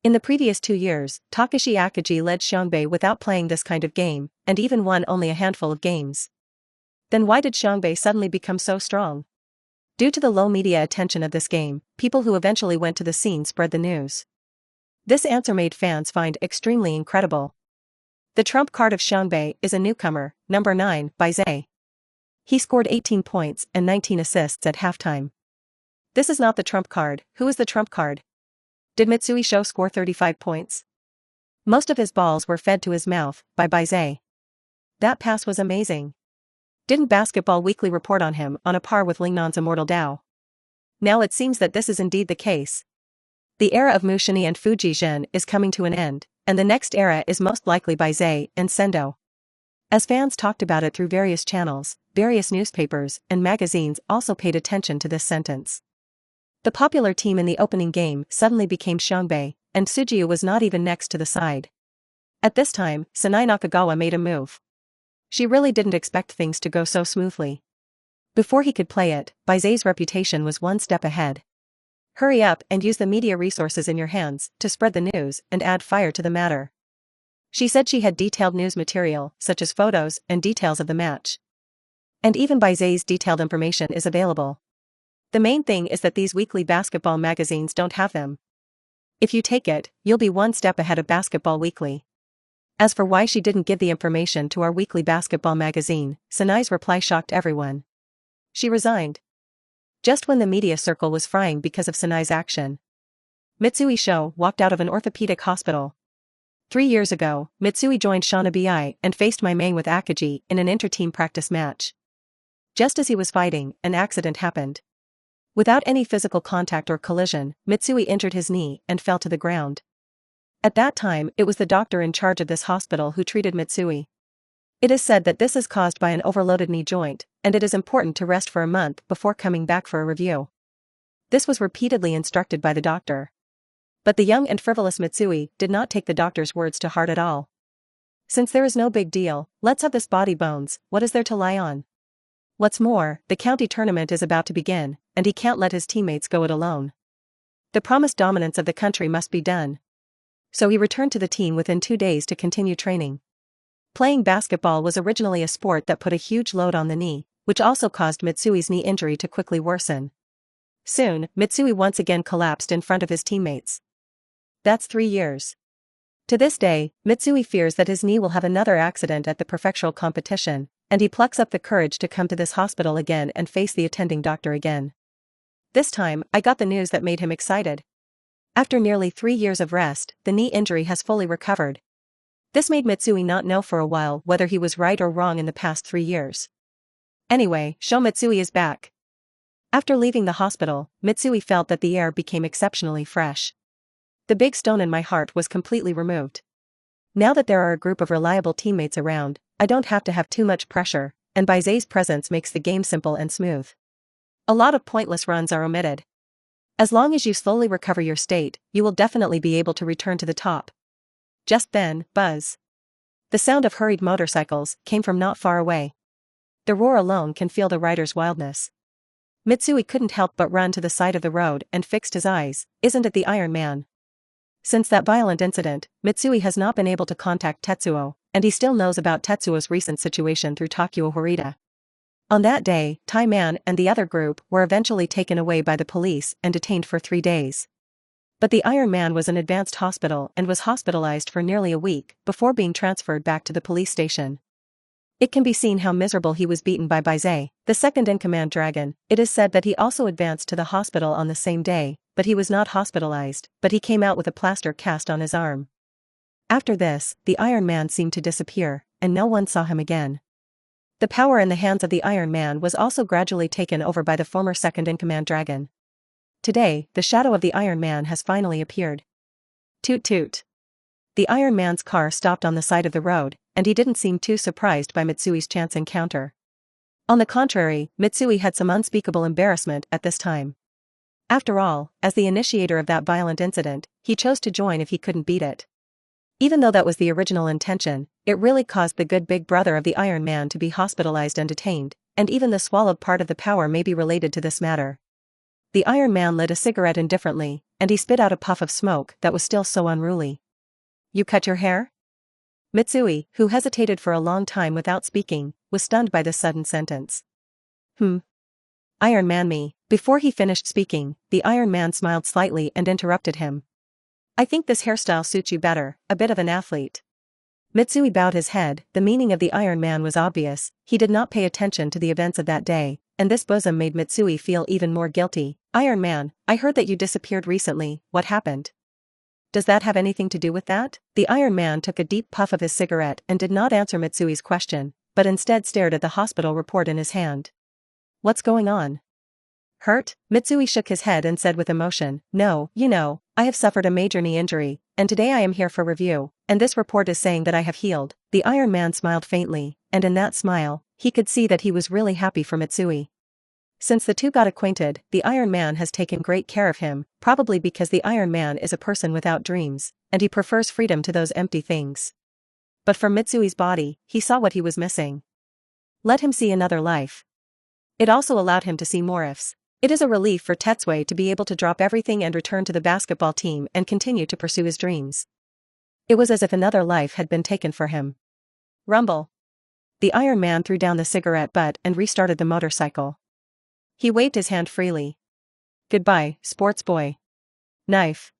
In the previous 2 years, Takashi Akagi led Xiangbei without playing this kind of game, and even won only a handful of games. Then why did Xiangbei suddenly become so strong? Due to the low media attention of this game, people who eventually went to the scene spread the news. This answer made fans find extremely incredible. The trump card of Xiangbei is a newcomer, number 9, Bai Ze. He scored 18 points and 19 assists at halftime. This is not the trump card. Who is the trump card? Did Mitsui Sho score 35 points? Most of his balls were fed to his mouth by Bai Ze. That pass was amazing. Didn't Basketball Weekly report on him on a par with Lingnan's Immortal Dao? Now it seems that this is indeed the case. The era of Mushini and Fujizhen is coming to an end, and the next era is most likely Bai Ze and Sendo. As fans talked about it through various channels, various newspapers and magazines also paid attention to this sentence. The popular team in the opening game suddenly became Xiangbei, and Sujiu was not even next to the side. At this time, Sanai Nakagawa made a move. She really didn't expect things to go so smoothly. Before he could play it, Bai Ze's reputation was one step ahead. Hurry up and use the media resources in your hands to spread the news and add fire to the matter. She said she had detailed news material, such as photos and details of the match. And even Bai Ze's detailed information is available. The main thing is that these weekly basketball magazines don't have them. If you take it, you'll be one step ahead of Basketball Weekly. As for why she didn't give the information to our weekly basketball magazine, Sanai's reply shocked everyone. She resigned. Just when the media circle was frying because of Sanai's action. Mitsui Sho walked out of an orthopedic hospital. 3 years ago, Mitsui joined Xiangbei and faced Maimang with Akaji in an inter-team practice match. Just as he was fighting, an accident happened. Without any physical contact or collision, Mitsui injured his knee and fell to the ground. At that time, it was the doctor in charge of this hospital who treated Mitsui. It is said that this is caused by an overloaded knee joint, and it is important to rest for a month before coming back for a review. This was repeatedly instructed by the doctor. But the young and frivolous Mitsui did not take the doctor's words to heart at all. Since there is no big deal, let's have this body bones, what is there to lie on? What's more, the county tournament is about to begin, and he can't let his teammates go it alone. The promised dominance of the country must be done. So he returned to the team within 2 days to continue training. Playing basketball was originally a sport that put a huge load on the knee, which also caused Mitsui's knee injury to quickly worsen. Soon, Mitsui once again collapsed in front of his teammates. That's 3 years. To this day, Mitsui fears that his knee will have another accident at the prefectural competition, and he plucks up the courage to come to this hospital again and face the attending doctor again. This time, I got the news that made him excited. After nearly 3 years of rest, the knee injury has fully recovered. This made Mitsui not know for a while whether he was right or wrong in the past 3 years. Anyway, Sho Mitsui is back. After leaving the hospital, Mitsui felt that the air became exceptionally fresh. The big stone in my heart was completely removed. Now that there are a group of reliable teammates around, I don't have to have too much pressure, and Bai Ze's presence makes the game simple and smooth. A lot of pointless runs are omitted. As long as you slowly recover your state, you will definitely be able to return to the top. Just then, buzz. The sound of hurried motorcycles came from not far away. The roar alone can feel the rider's wildness. Mitsui couldn't help but run to the side of the road and fixed his eyes. Isn't it the Iron Man? Since that violent incident, Mitsui has not been able to contact Tetsuo, and he still knows about Tetsuo's recent situation through Takuo Horita. On that day, Tai Man and the other group were eventually taken away by the police and detained for 3 days. But the Iron Man was in advanced hospital and was hospitalized for nearly a week before being transferred back to the police station. It can be seen how miserable he was beaten by Bai Ze, the second-in-command dragon. It is said that he also advanced to the hospital on the same day, but he was not hospitalized, but he came out with a plaster cast on his arm. After this, the Iron Man seemed to disappear, and no one saw him again. The power in the hands of the Iron Man was also gradually taken over by the former second-in-command dragon. Today, the shadow of the Iron Man has finally appeared. Toot toot. The Iron Man's car stopped on the side of the road, and he didn't seem too surprised by Mitsui's chance encounter. On the contrary, Mitsui had some unspeakable embarrassment at this time. After all, as the initiator of that violent incident, he chose to join if he couldn't beat it. Even though that was the original intention, it really caused the good big brother of the Iron Man to be hospitalized and detained, and even the swallowed part of the power may be related to this matter. The Iron Man lit a cigarette indifferently, and he spit out a puff of smoke that was still so unruly. You cut your hair? Mitsui, who hesitated for a long time without speaking, was stunned by this sudden sentence. Iron Man me. Before he finished speaking, the Iron Man smiled slightly and interrupted him. I think this hairstyle suits you better, a bit of an athlete. Mitsui bowed his head. The meaning of the Iron Man was obvious. He did not pay attention to the events of that day, and this bosom made Mitsui feel even more guilty. Iron Man, I heard that you disappeared recently. What happened? Does that have anything to do with that? The Iron Man took a deep puff of his cigarette and did not answer Mitsui's question, but instead stared at the hospital report in his hand. What's going on? Hurt? Mitsui shook his head and said with emotion, No, I have suffered a major knee injury, and today I am here for review, and this report is saying that I have healed. The Iron Man smiled faintly, and in that smile, he could see that he was really happy for Mitsui. Since the two got acquainted, the Iron Man has taken great care of him, probably because the Iron Man is a person without dreams, and he prefers freedom to those empty things. But for Mitsui's body, he saw what he was missing. Let him see another life. It also allowed him to see more ifs. It is a relief for Tetsuo to be able to drop everything and return to the basketball team and continue to pursue his dreams. It was as if another life had been taken for him. Rumble. The Iron Man threw down the cigarette butt and restarted the motorcycle. He waved his hand freely. Goodbye, sports boy. Knife.